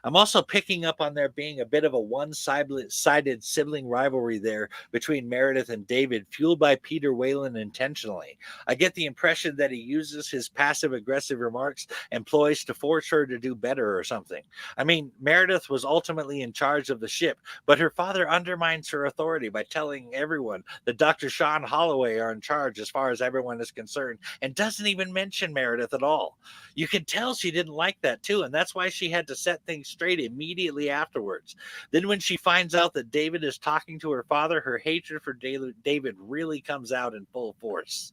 I'm also picking up on there being a bit of a one-sided sibling rivalry there between Meredith and David, fueled by Peter Whalen intentionally. I get the impression that he uses his passive-aggressive remarks and ploys to force her to do better or something. I mean, Meredith was ultimately in charge of the ship, but her father undermines her authority by telling everyone that Dr. Sean Holloway are in charge as far as everyone is concerned, and doesn't even mention Meredith at all. You can tell she didn't like that too, and that's why she had to set things straight immediately afterwards. Then, when she finds out that David is talking to her father, her hatred for David really comes out in full force.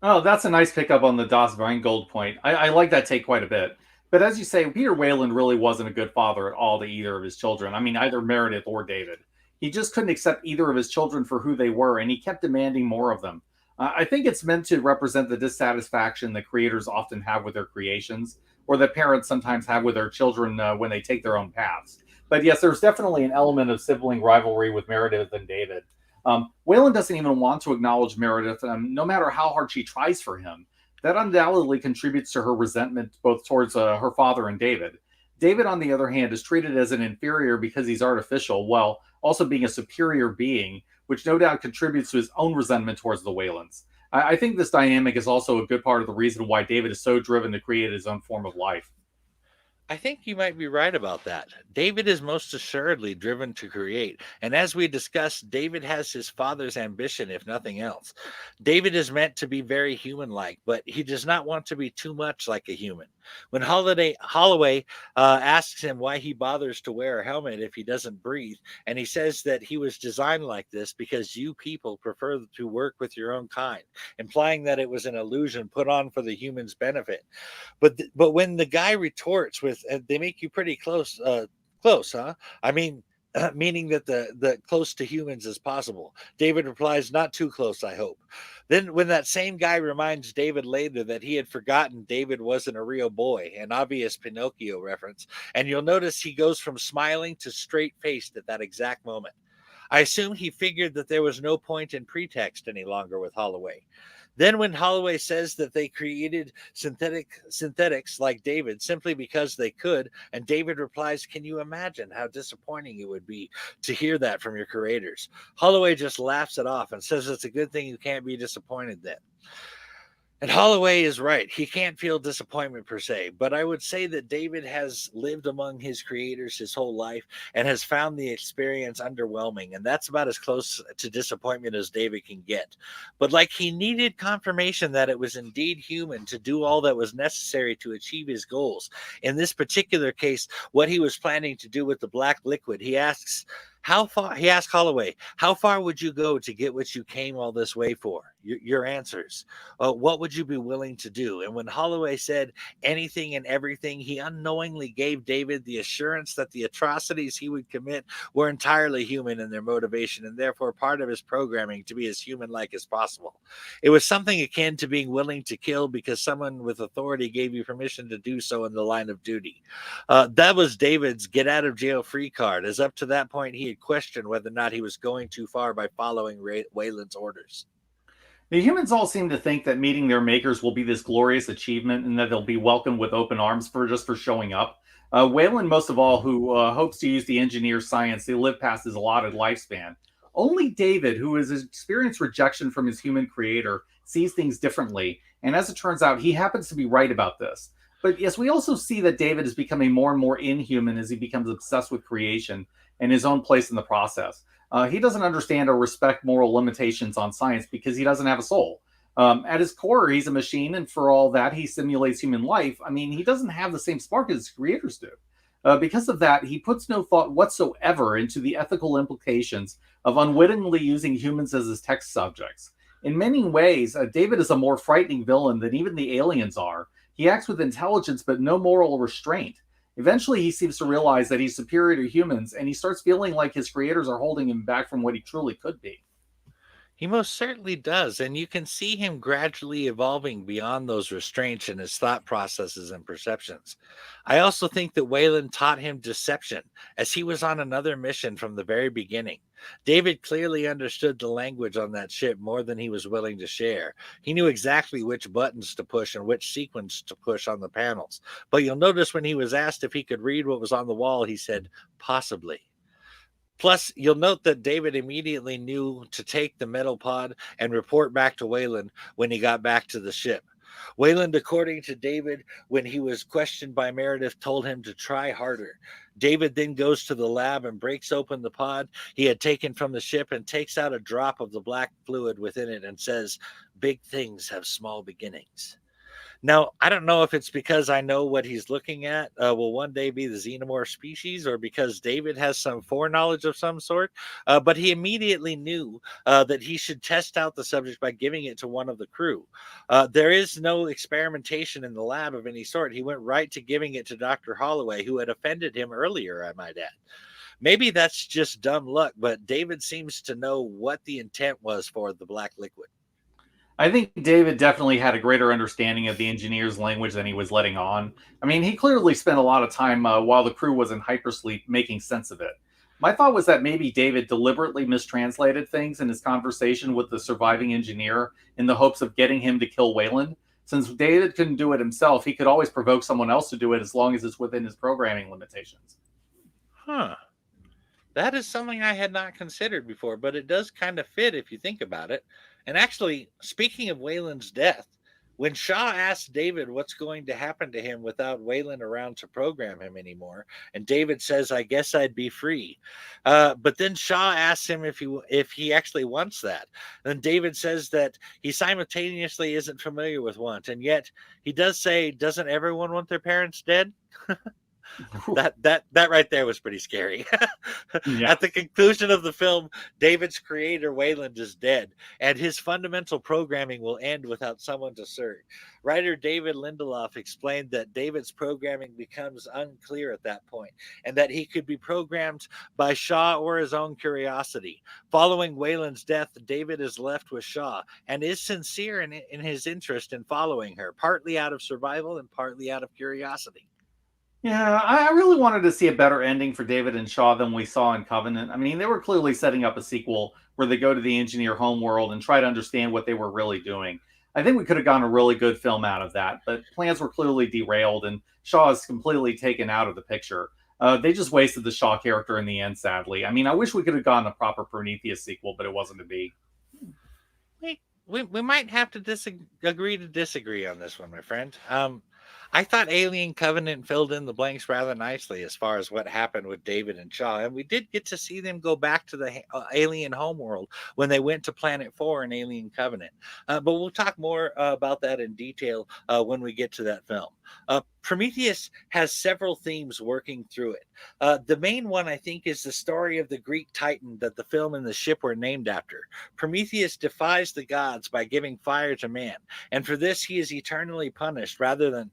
Oh, that's a nice pickup on the Das Rheingold point. I like that take quite a bit. But as you say, Peter Whalen really wasn't a good father at all to either of his children. I mean, either Meredith or David. He just couldn't accept either of his children for who they were, and he kept demanding more of them. I think it's meant to represent the dissatisfaction that creators often have with their creations, or that parents sometimes have with their children when they take their own paths. But yes, there's definitely an element of sibling rivalry with Meredith and David. Whalen doesn't even want to acknowledge Meredith, no matter how hard she tries for him. That undoubtedly contributes to her resentment both towards her father and David. David, on the other hand, is treated as an inferior because he's artificial, while also being a superior being, which no doubt contributes to his own resentment towards the Whalens. I think this dynamic is also a good part of the reason why David is so driven to create his own form of life.
I think you might be right about that. David is most assuredly driven to create. And as we discussed, David has his father's ambition, if nothing else. David is meant to be very human like, but he does not want to be too much like a human. When Holloway asks him why he bothers to wear a helmet if he doesn't breathe, and he says that he was designed like this because you people prefer to work with your own kind, implying that it was an illusion put on for the human's benefit. But when the guy retorts with, "They make you pretty close, close, huh? I mean." Meaning that the close to humans as possible. David replies, "Not too close, I hope." Then, when that same guy reminds David later that he had forgotten David wasn't a real boy, an obvious Pinocchio reference, and you'll notice he goes from smiling to straight faced at that exact moment. I assume he figured that there was no point in pretext any longer with Holloway. Then when Holloway says that they created synthetics like David simply because they could, and David replies, "Can you imagine how disappointing it would be to hear that from your creators?" Holloway just laughs it off and says it's a good thing you can't be disappointed then. And Holloway is right. He can't feel disappointment per se, but I would say that David has lived among his creators his whole life and has found the experience underwhelming. And that's about as close to disappointment as David can get. But like he needed confirmation that it was indeed human to do all that was necessary to achieve his goals. In this particular case, what he was planning to do with the black liquid, he asked Holloway, how far would you go to get what you came all this way for? Your answers. What would you be willing to do? And when Holloway said anything and everything, he unknowingly gave David the assurance that the atrocities he would commit were entirely human in their motivation and therefore part of his programming to be as human-like as possible. It was something akin to being willing to kill because someone with authority gave you permission to do so in the line of duty. That was David's get out of jail free card, as up to that point he had questioned whether or not he was going too far by following Wayland's orders.
The humans all seem to think that meeting their makers will be this glorious achievement and that they'll be welcomed with open arms for showing up. Wayland, most of all, who hopes to use the engineer's science to live past his allotted lifespan. Only David, who has experienced rejection from his human creator, sees things differently. And as it turns out, he happens to be right about this. But yes, we also see that David is becoming more and more inhuman as he becomes obsessed with creation and his own place in the process. He doesn't understand or respect moral limitations on science because he doesn't have a soul. At his core, he's a machine, and for all that he simulates human life, I mean, he doesn't have the same spark as his creators do. Because of that, he puts no thought whatsoever into the ethical implications of unwittingly using humans as his test subjects. In many ways, David is a more frightening villain than even the aliens are. He acts with intelligence but no moral restraint. Eventually, he seems to realize that he's superior to humans, and he starts feeling like his creators are holding him back from what he truly could be.
He most certainly does, and you can see him gradually evolving beyond those restraints in his thought processes and perceptions. I also think that Wayland taught him deception, as he was on another mission from the very beginning. David clearly understood the language on that ship more than he was willing to share. He knew exactly which buttons to push and which sequence to push on the panels. But you'll notice when he was asked if he could read what was on the wall, he said, possibly. Plus, you'll note that David immediately knew to take the metal pod and report back to Wayland when he got back to the ship. Wayland, according to David, when he was questioned by Meredith, told him to try harder. David then goes to the lab and breaks open the pod he had taken from the ship and takes out a drop of the black fluid within it and says, "Big things have small beginnings." Now, I don't know if it's because I know what he's looking at will one day be the xenomorph species or because David has some foreknowledge of some sort, but he immediately knew that he should test out the subject by giving it to one of the crew. There is no experimentation in the lab of any sort. He went right to giving it to Dr. Holloway, who had offended him earlier, I might add. Maybe that's just dumb luck, but David seems to know what the intent was for the black liquid.
I think David definitely had a greater understanding of the engineer's language than he was letting on. I mean, he clearly spent a lot of time while the crew was in hypersleep making sense of it. My thought was that maybe David deliberately mistranslated things in his conversation with the surviving engineer in the hopes of getting him to kill Wayland. Since David couldn't do it himself, he could always provoke someone else to do it as long as it's within his programming limitations.
Huh. That is something I had not considered before, but it does kind of fit if you think about it. And actually, speaking of Wayland's death, when Shaw asked David what's going to happen to him without Wayland around to program him anymore, and David says, "I guess I'd be free." But then Shaw asks him if he actually wants that. And David says that he simultaneously isn't familiar with want, and yet he does say, "Doesn't everyone want their parents dead?" That right there was pretty scary.
Yeah.
At the conclusion of the film, David's creator Wayland is dead, and his fundamental programming will end without someone to serve. Writer David Lindelof explained that David's programming becomes unclear at that point, and that he could be programmed by Shaw or his own curiosity. Following Wayland's death, David is left with Shaw and is sincere in his interest in following her, partly out of survival and partly out of curiosity.
Yeah, I really wanted to see a better ending for David and Shaw than we saw in Covenant. I mean, they were clearly setting up a sequel where they go to the engineer homeworld and try to understand what they were really doing. I think we could have gotten a really good film out of that, but plans were clearly derailed, and Shaw is completely taken out of the picture. They just wasted the Shaw character in the end, sadly. I mean, I wish we could have gotten a proper Prometheus sequel, but it wasn't to be.
We might have to agree to disagree on this one, my friend. I thought Alien Covenant filled in the blanks rather nicely as far as what happened with David and Shaw, and we did get to see them go back to the alien homeworld when they went to Planet Four in Alien Covenant. But we'll talk more about that in detail when we get to that film. Prometheus has several themes working through it. The main one, I think, is the story of the Greek Titan that the film and the ship were named after. Prometheus defies the gods by giving fire to man, and for this he is eternally punished, rather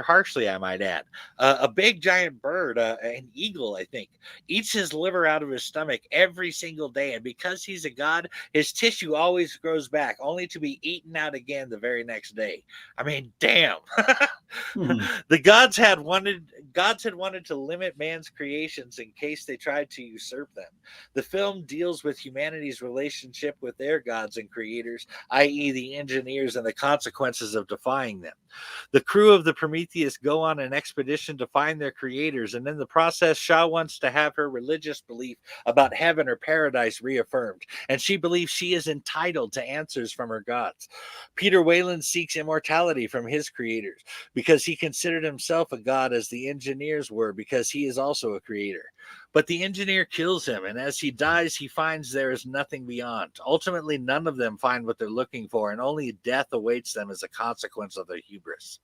harshly, I might add. A big giant bird, an eagle, I think, eats his liver out of his stomach every single day, and because he's a god, his tissue always grows back, only to be eaten out again the very next day. I mean, damn.
Hmm.
The gods had wanted to limit man's creations in case they tried to usurp them. The film deals with humanity's relationship with their gods and creators, i.e., the engineers, and the consequences of defying them. The crew of the Prometheus go on an expedition to find their creators, and in the process, Shaw wants to have her religious belief about heaven or paradise reaffirmed, and she believes she is entitled to answers from her gods. Peter Wayland seeks immortality from his creators because he considered himself a god as the engineers were because he is also a creator. But the engineer kills him, and as he dies, he finds there is nothing beyond. Ultimately, none of them find what they're looking for, and only death awaits them as a consequence of their hubris.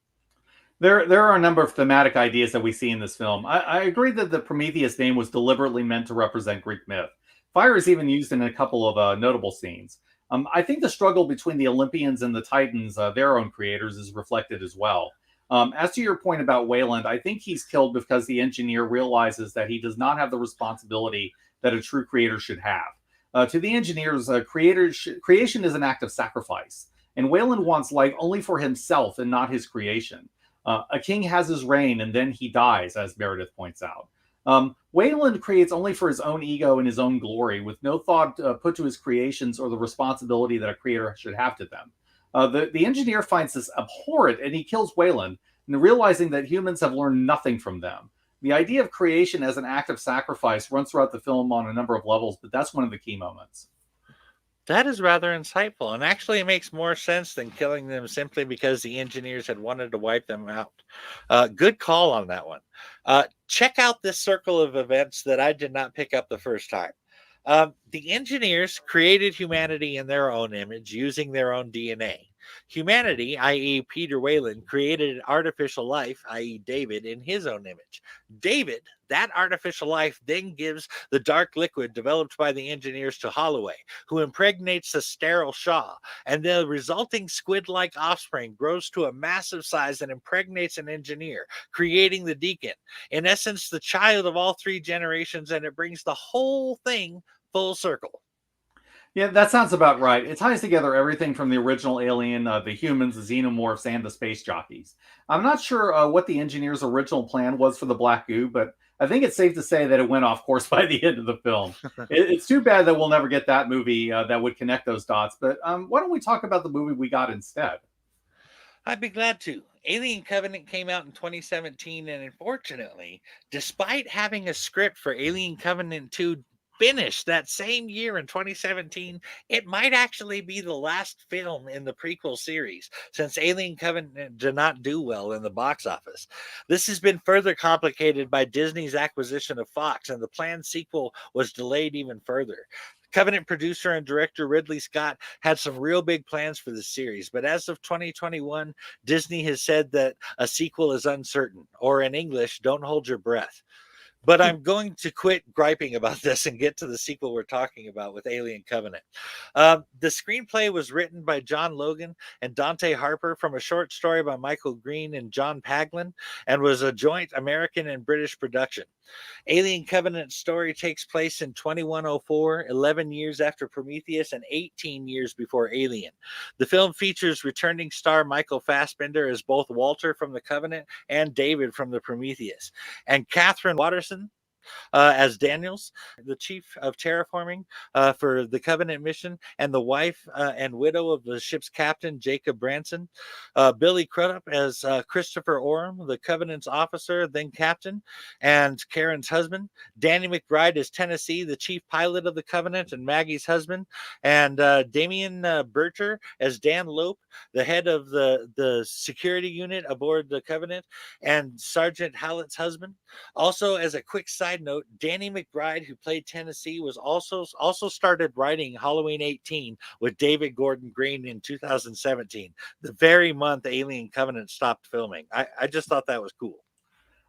There are a number of thematic ideas that we see in this film. I agree that the Prometheus name was deliberately meant to represent Greek myth. Fire is even used in a couple of notable scenes. I think the struggle between the Olympians and the Titans, their own creators, is reflected as well. As to your point about Wayland, I think he's killed because the engineer realizes that he does not have the responsibility that a true creator should have. To the engineers, creation is an act of sacrifice, and Wayland wants life only for himself and not his creation. A king has his reign and then he dies, as Meredith points out. Wayland creates only for his own ego and his own glory, with no thought put to his creations or the responsibility that a creator should have to them. The engineer finds this abhorrent and he kills Wayland, realizing that humans have learned nothing from them. The idea of creation as an act of sacrifice runs throughout the film on a number of levels, but that's one of the key moments.
That is rather insightful, and actually it makes more sense than killing them simply because the engineers had wanted to wipe them out. Good call on that one. Check out this circle of events that I did not pick up the first time. The engineers created humanity in their own image using their own DNA. Humanity, i.e., Peter Wayland, created artificial life, i.e., David, in his own image. David, that artificial life, then gives the dark liquid developed by the engineers to Holloway, who impregnates the sterile Shaw, and the resulting squid like offspring grows to a massive size and impregnates an engineer, creating the Deacon. In essence, the child of all three generations, and it brings the whole thing full circle.
Yeah, that sounds about right. It ties together everything from the original Alien, the humans, the xenomorphs, and the space jockeys. I'm not sure what the engineer's original plan was for the black goo, but I think it's safe to say that it went off course by the end of the film. It's too bad that we'll never get that movie that would connect those dots. But why don't we talk about the movie we got instead?
I'd be glad to. Alien Covenant came out in 2017, and unfortunately, despite having a script for Alien Covenant 2 finished that same year in 2017, it might actually be the last film in the prequel series, since Alien Covenant did not do well in the box office. This has been further complicated by Disney's acquisition of Fox, and the planned sequel was delayed even further. Covenant producer and director Ridley Scott had some real big plans for the series, but as of 2021, Disney has said that a sequel is uncertain, or in English, don't hold your breath. But I'm going to quit griping about this and get to the sequel we're talking about with Alien Covenant. The screenplay was written by John Logan and Dante Harper from a short story by Michael Green and John Paglin, and was a joint American and British production. Alien Covenant story takes place in 2104, 11 years after Prometheus and 18 years before Alien. The film features returning star Michael Fassbender as both Walter from the Covenant and David from the Prometheus. And Catherine Watterson, as Daniels, the chief of terraforming for the Covenant mission, and the wife and widow of the ship's captain, Jacob Branson. Billy Crudup as Christopher Oram, the Covenant's officer, then captain, and Karen's husband. Danny McBride as Tennessee, the chief pilot of the Covenant and Maggie's husband. And Damian Berger as Dan Lope, the head of the security unit aboard the Covenant, and Sergeant Hallett's husband. Also, as a quick side note, Danny McBride, who played Tennessee, was also started writing Halloween 18 with David Gordon Green in 2017, the very month Alien Covenant stopped filming. I just thought that was cool.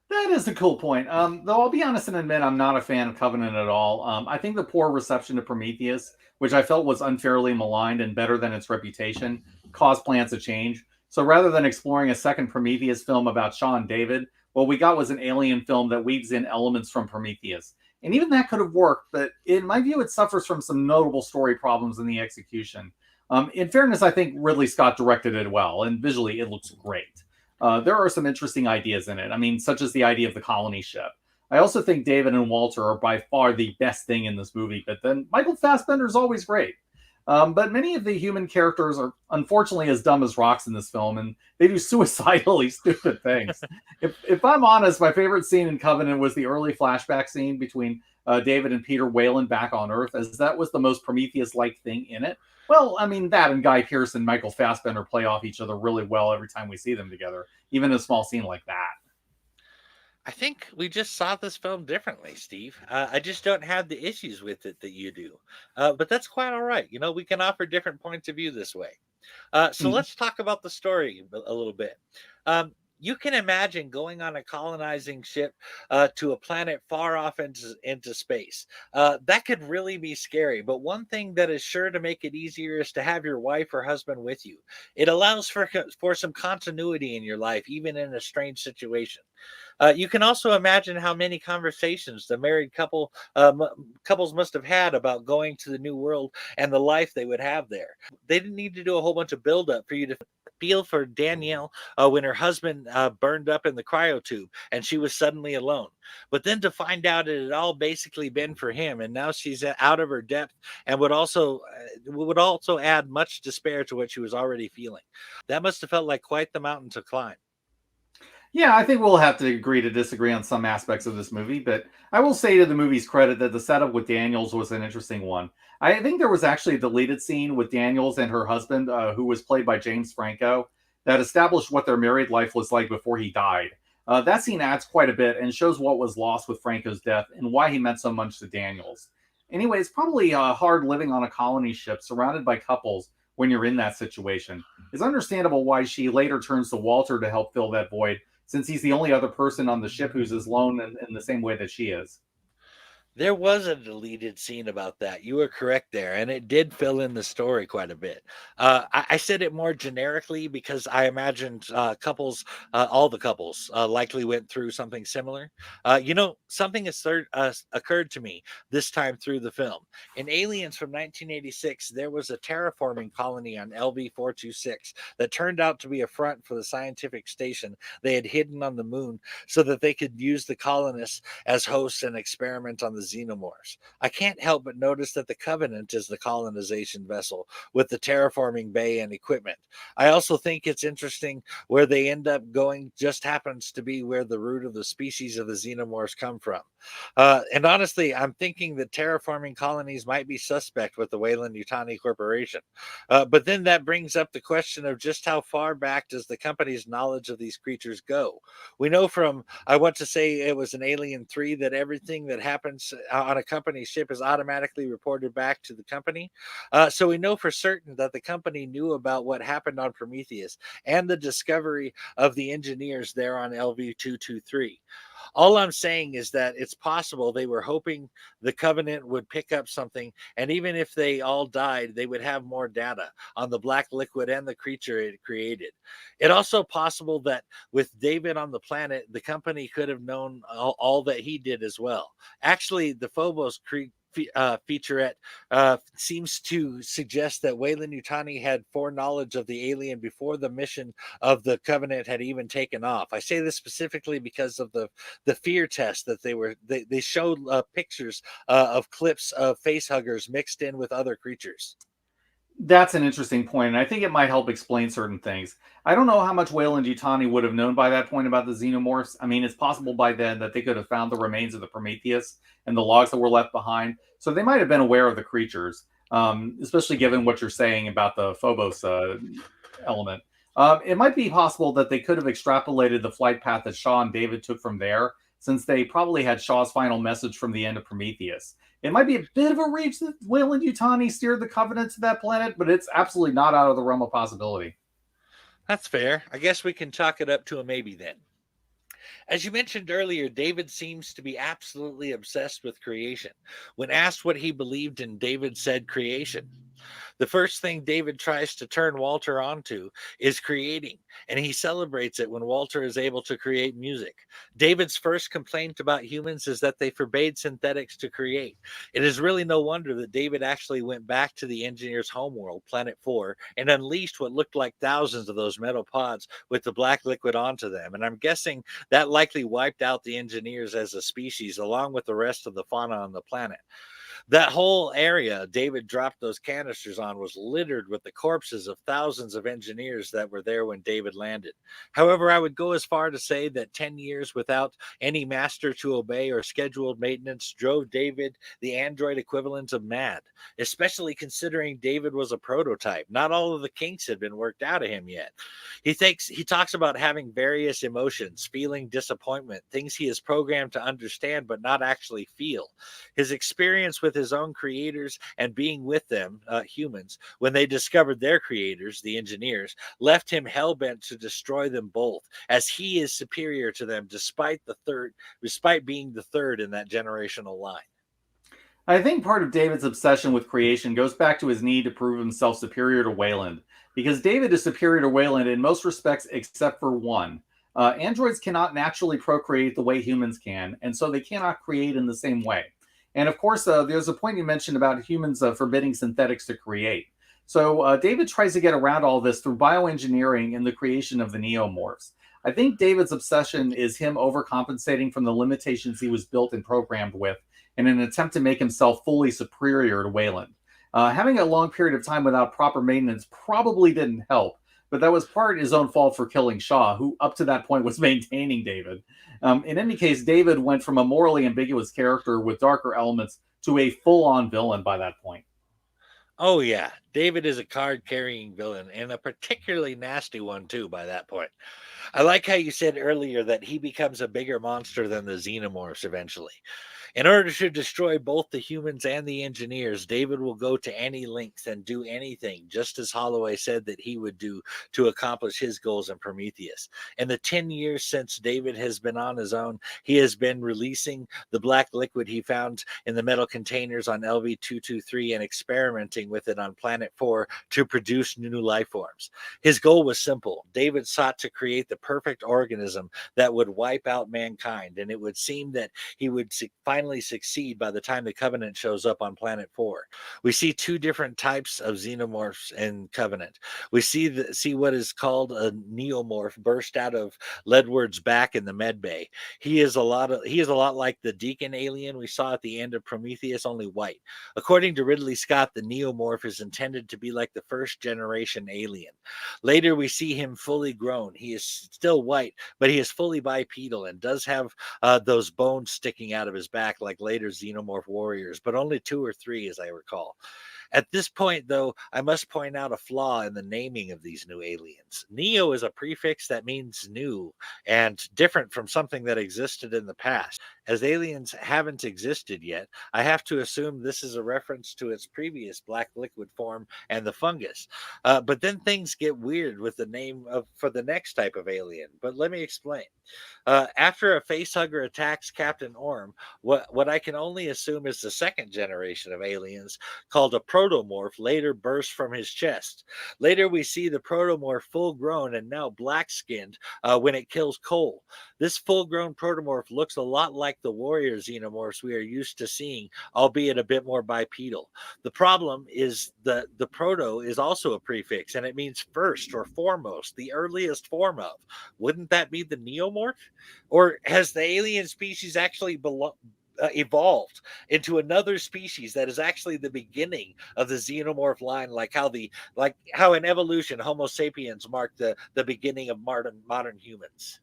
That is a cool point. Though I'll be honest and admit I'm not a fan of Covenant at all. I think the poor reception to Prometheus, which I felt was unfairly maligned and better than its reputation, caused plans to change. So rather than exploring a second Prometheus film about Sean David, what we got was an alien film that weaves in elements from Prometheus. And even that could have worked, but in my view, it suffers from some notable story problems in the execution. In fairness, I think Ridley Scott directed it well, and visually it looks great. There are some interesting ideas in it. I mean, such as the idea of the colony ship. I also think David and Walter are by far the best thing in this movie, but then Michael Fassbender is always great. But many of the human characters are unfortunately as dumb as rocks in this film, and they do suicidally stupid things. If I'm honest, my favorite scene in Covenant was the early flashback scene between David and Peter Whalen back on Earth, as that was the most Prometheus-like thing in it. Well, I mean, that and Guy Pearce and Michael Fassbender play off each other really well every time we see them together, even in a small scene like that.
I think we just saw this film differently, Steve. I just don't have the issues with it that you do. But that's quite all right. You know, we can offer different points of view this way. So
Mhm.
let's talk about the story a little bit. You can imagine going on a colonizing ship to a planet far off into space. That could really be scary. But one thing that is sure to make it easier is to have your wife or husband with you. It allows for some continuity in your life, even in a strange situation. You can also imagine how many conversations the married couples must have had about going to the new world and the life they would have there. They didn't need to do a whole bunch of buildup for you to feel for Danielle when her husband burned up in the cryo tube and she was suddenly alone. But then to find out it had all basically been for him, and now she's out of her depth, and would also add much despair to what she was already feeling. That must have felt like quite the mountain to climb.
Yeah, I think we'll have to agree to disagree on some aspects of this movie, but I will say to the movie's credit that the setup with Daniels was an interesting one. I think there was actually a deleted scene with Daniels and her husband, who was played by James Franco, that established what their married life was like before he died. That scene adds quite a bit and shows what was lost with Franco's death and why he meant so much to Daniels. Anyway, it's probably hard living on a colony ship surrounded by couples when you're in that situation. It's understandable why she later turns to Walter to help fill that void, since he's the only other person on the ship who's as lone in the same way that she is.
There was a deleted scene about that. You were correct there, and it did fill in the story quite a bit. I said it more generically because I imagined all the couples, likely went through something similar. Something has occurred to me this time through the film. In Aliens from 1986, there was a terraforming colony on LV 426 that turned out to be a front for the scientific station they had hidden on the moon so that they could use the colonists as hosts and experiment on the xenomorphs. I can't help but notice that the Covenant is the colonization vessel with the terraforming bay and equipment. I also think it's interesting where they end up going just happens to be where the root of the species of the xenomorphs come from. And honestly, I'm thinking that terraforming colonies might be suspect with the Wayland Yutani Corporation. But then that brings up the question of just how far back does the company's knowledge of these creatures go? We know from, I want to say it was an Alien 3, that everything that happens on a company ship is automatically reported back to the company. So we know for certain that the company knew about what happened on Prometheus and the discovery of the engineers there on LV 223. All I'm saying is that it's possible they were hoping the Covenant would pick up something, and even if they all died, they would have more data on the black liquid and the creature it created. It's also possible that with David on the planet, the company could have known all that he did as well. Actually, the featurette seems to suggest that Wayland Yutani had foreknowledge of the alien before the mission of the Covenant had even taken off. I say this specifically because of the fear test that they showed pictures of clips of face huggers mixed in with other creatures.
That's an interesting point, and I think it might help explain certain things. I don't know how much Wayland Yutani would have known by that point about the xenomorphs. I mean, it's possible by then that they could have found the remains of the Prometheus and the logs that were left behind, so they might have been aware of the creatures, especially given what you're saying about the Phobos element. It might be possible that they could have extrapolated the flight path that Shaw and David took from there, since they probably had Shaw's final message from the end of Prometheus. It might be a bit of a reach that Wayland Yutani steered the Covenant to that planet, but it's absolutely not out of the realm of possibility.
That's fair. I guess we can chalk it up to a maybe then. As you mentioned earlier, David seems to be absolutely obsessed with creation. When asked what he believed in, David said creation. The first thing David tries to turn Walter onto is creating, and he celebrates it when Walter is able to create music. David's first complaint about humans is that they forbade synthetics to create. It is really no wonder that David actually went back to the engineer's homeworld, Planet 4, and unleashed what looked like thousands of those metal pods with the black liquid onto them. And I'm guessing that likely wiped out the engineers as a species, along with the rest of the fauna on the planet. That whole area David dropped those canisters on was littered with the corpses of thousands of engineers that were there when David landed. However, I would go as far to say that 10 years without any master to obey or scheduled maintenance drove David the android equivalent of mad, especially considering David was a prototype. Not all of the kinks had been worked out of him yet. He talks about having various emotions, feeling disappointment, things he is programmed to understand but not actually feel. His experience with his own creators and being with them, humans, when they discovered their creators, the engineers, left him hell-bent to destroy them both, as he is superior to them despite being the third in that generational line.
I think part of David's obsession with creation goes back to his need to prove himself superior to Wayland, because David is superior to Wayland in most respects except for one. Androids cannot naturally procreate the way humans can, and so they cannot create in the same way. And of course, there's a point you mentioned about humans forbidding synthetics to create. So David tries to get around all this through bioengineering and the creation of the neomorphs. I think David's obsession is him overcompensating from the limitations he was built and programmed with in an attempt to make himself fully superior to Wayland. Having a long period of time without proper maintenance probably didn't help, but that was part his own fault for killing Shaw, who up to that point was maintaining David. In any case, David went from a morally ambiguous character with darker elements to a full-on villain by that point.
Oh, yeah. David is a card carrying villain and a particularly nasty one, too, by that point. I like how you said earlier that he becomes a bigger monster than the xenomorphs eventually. In order to destroy both the humans and the engineers, David will go to any length and do anything, just as Holloway said that he would do to accomplish his goals in Prometheus. In the 10 years since David has been on his own, he has been releasing the black liquid he found in the metal containers on LV-223 and experimenting with it on Planet 4 to produce new life forms. His goal was simple. David sought to create the perfect organism that would wipe out mankind, and it would seem that he would finally succeed by the time the Covenant shows up on Planet 4. We see two different types of xenomorphs in Covenant. We see what is called a neomorph burst out of Ledward's back in the med bay. He is a lot like the Deacon alien we saw at the end of Prometheus, only white. According to Ridley Scott, the neomorph is intended to be like the first generation alien. Later, we see him fully grown. He is still white, but he is fully bipedal and does have those bones sticking out of his back like later xenomorph warriors, but only two or three, as I recall. At this point, though, I must point out a flaw in the naming of these new aliens. Neo is a prefix that means new and different from something that existed in the past. As aliens haven't existed yet, I have to assume this is a reference to its previous black liquid form and the fungus. But then things get weird with the name for the next type of alien. But let me explain. After a facehugger attacks Captain Orm, what I can only assume is the second generation of aliens called a protomorph later bursts from his chest. Later, we see the protomorph full grown and now black skinned when it kills Cole. This full grown protomorph looks a lot like the warrior xenomorphs we are used to seeing, albeit a bit more bipedal. The problem is the proto is also a prefix, and it means first or foremost, the earliest form of. Wouldn't that be the neomorph? Or has the alien species actually evolved into another species that is actually the beginning of the xenomorph line, like how in evolution Homo sapiens marked the beginning of modern humans?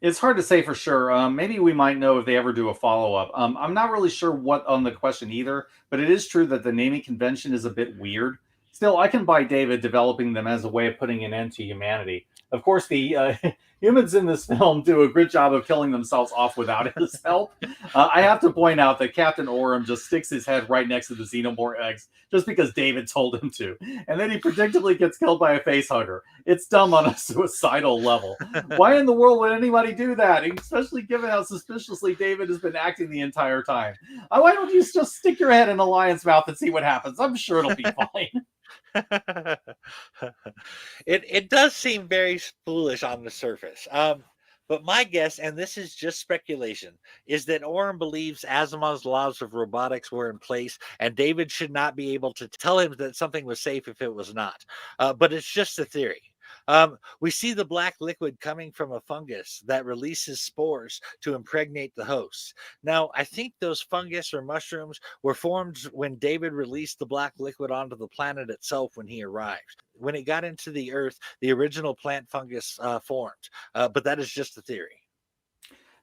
It's hard to say for sure. Maybe we might know if they ever do a follow up. I'm not really sure what on the question either, but it is true that the naming convention is a bit weird. Still, I can buy David developing them as a way of putting an end to humanity. Of course, the humans in this film do a good job of killing themselves off without his help. I have to point out that Captain Oram just sticks his head right next to the xenomorph eggs just because David told him to. And then he predictably gets killed by a facehugger. It's dumb on a suicidal level. Why in the world would anybody do that? Especially given how suspiciously David has been acting the entire time. Why don't you just stick your head in a lion's mouth and see what happens? I'm sure it'll be fine.
It does seem very foolish on the surface. But my guess, and this is just speculation, is that Orm believes Asimov's laws of robotics were in place, and David should not be able to tell him that something was safe if it was not. But it's just a theory. We see the black liquid coming from a fungus that releases spores to impregnate the host. Now, I think those fungus or mushrooms were formed when David released the black liquid onto the planet itself when he arrived. When it got into the earth, the original plant fungus formed. But that is just a theory.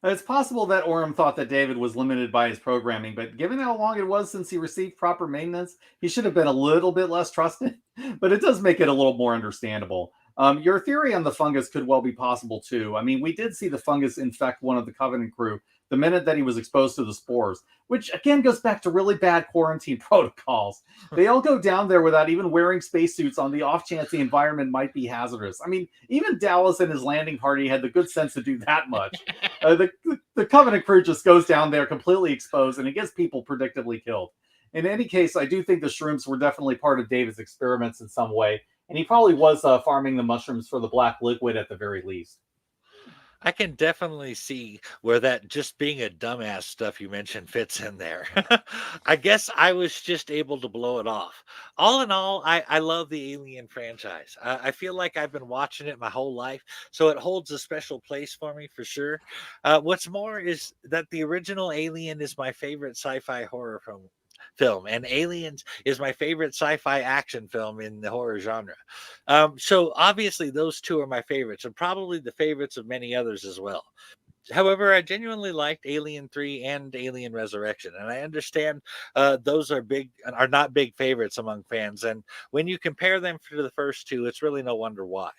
It's possible that Oram thought that David was limited by his programming, but given how long it was since he received proper maintenance, he should have been a little bit less trusted. But it does make it a little more understandable. Your theory on the fungus could well be possible too. I mean, we did see the fungus infect one of the Covenant crew the minute that he was exposed to the spores, which again goes back to really bad quarantine protocols. They all go down there without even wearing spacesuits on the off chance the environment might be hazardous. I mean, even Dallas and his landing party had the good sense to do that much. The Covenant crew just goes down there completely exposed, and it gets people predictably killed. In any case, I do think the shrooms were definitely part of David's experiments in some way, and he probably was farming the mushrooms for the black liquid at the very least.
I can definitely see where that just being a dumbass stuff you mentioned fits in there. I guess I was just able to blow it off. All in all, I love the Alien franchise. I feel like I've been watching it my whole life, so it holds a special place for me for sure. What's more is that the original Alien is my favorite sci-fi horror film, and Aliens is my favorite sci-fi action film in the horror genre. So obviously those two are my favorites, and probably the favorites of many others as well. However, I genuinely liked Alien 3 and Alien Resurrection, and I understand those are not big favorites among fans. And when you compare them to the first two, it's really no wonder why.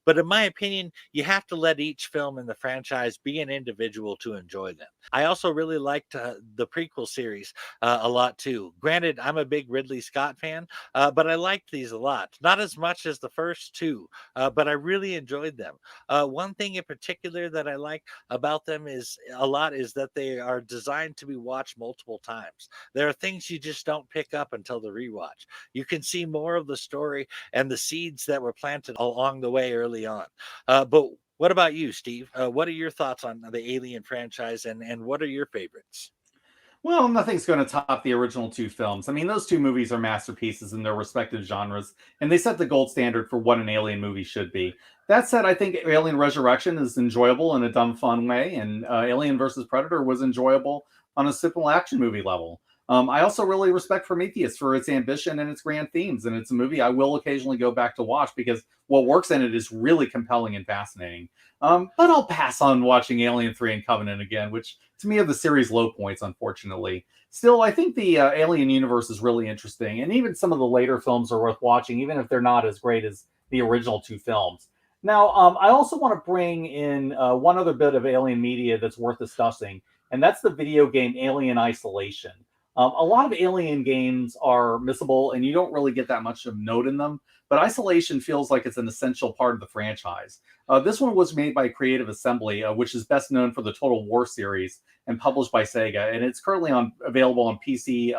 But in my opinion, you have to let each film in the franchise be an individual to enjoy them. I also really liked the prequel series a lot too. Granted, I'm a big Ridley Scott fan, but I liked these a lot. Not as much as the first two, but I really enjoyed them. One thing in particular that I like about them is that they are designed to be watched multiple times. There are things you just don't pick up until the rewatch. You can see more of the story and the seeds that were planted along the way early on. But what about you, Steve? What are your thoughts on the Alien franchise, and what are your favorites?
Well, nothing's going to top the original two films. I mean, those two movies are masterpieces in their respective genres, and they set the gold standard for what an alien movie should be. That said, I think Alien Resurrection is enjoyable in a dumb, fun way, and Alien versus Predator was enjoyable on a simple action movie level. I also really respect Prometheus for its ambition and its grand themes, and it's a movie I will occasionally go back to watch because what works in it is really compelling and fascinating. But I'll pass on watching Alien 3 and Covenant again, which to me are the series' low points, unfortunately. Still, I think the Alien universe is really interesting, and even some of the later films are worth watching, even if they're not as great as the original two films. Now, I also want to bring in one other bit of Alien media that's worth discussing, and that's the video game Alien Isolation. A lot of Alien games are missable, and you don't really get that much of note in them. but Isolation feels like it's an essential part of the franchise. This one was made by Creative Assembly, which is best known for the Total War series and published by Sega, and it's currently available on PC,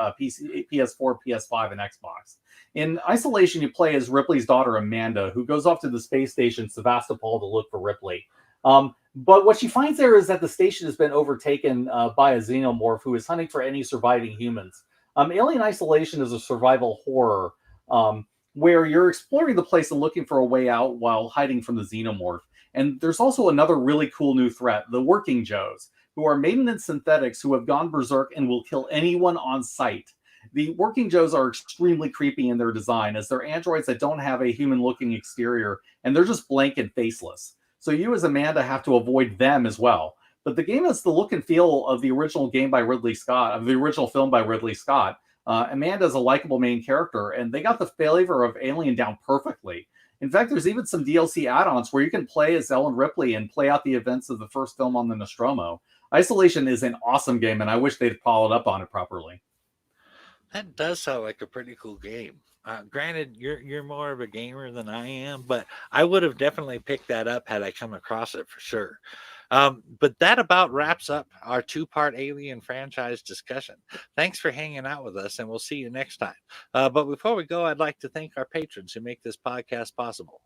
PS4, PS5, and Xbox. In Isolation, you play as Ripley's daughter Amanda, who goes off to the space station Sevastopol to look for Ripley. But what she finds there is that the station has been overtaken by a xenomorph who is hunting for any surviving humans. Alien Isolation is a survival horror where you're exploring the place and looking for a way out while hiding from the xenomorph. And there's also another really cool new threat, the Working Joes, who are maintenance synthetics who have gone berserk and will kill anyone on sight. The Working Joes are extremely creepy in their design, as they're androids that don't have a human-looking exterior, and they're just blank and faceless. So you as Amanda have to avoid them as well. But the game has the look and feel of the original game by Ridley Scott, of the original film by Ridley Scott. Amanda's a likable main character, and they got the flavor of Alien down perfectly. In fact, there's even some DLC add-ons where you can play as Ellen Ripley and play out the events of the first film on the Nostromo. Isolation is an awesome game, and I wish they'd followed up on it properly.
That does sound like a pretty cool game. Granted, you're more of a gamer than I am, but I would have definitely picked that up had I come across it for sure. But that about wraps up our two-part Alien franchise discussion. Thanks for hanging out with us, and we'll see you next time. But before we go, I'd like to thank our patrons who make this podcast possible.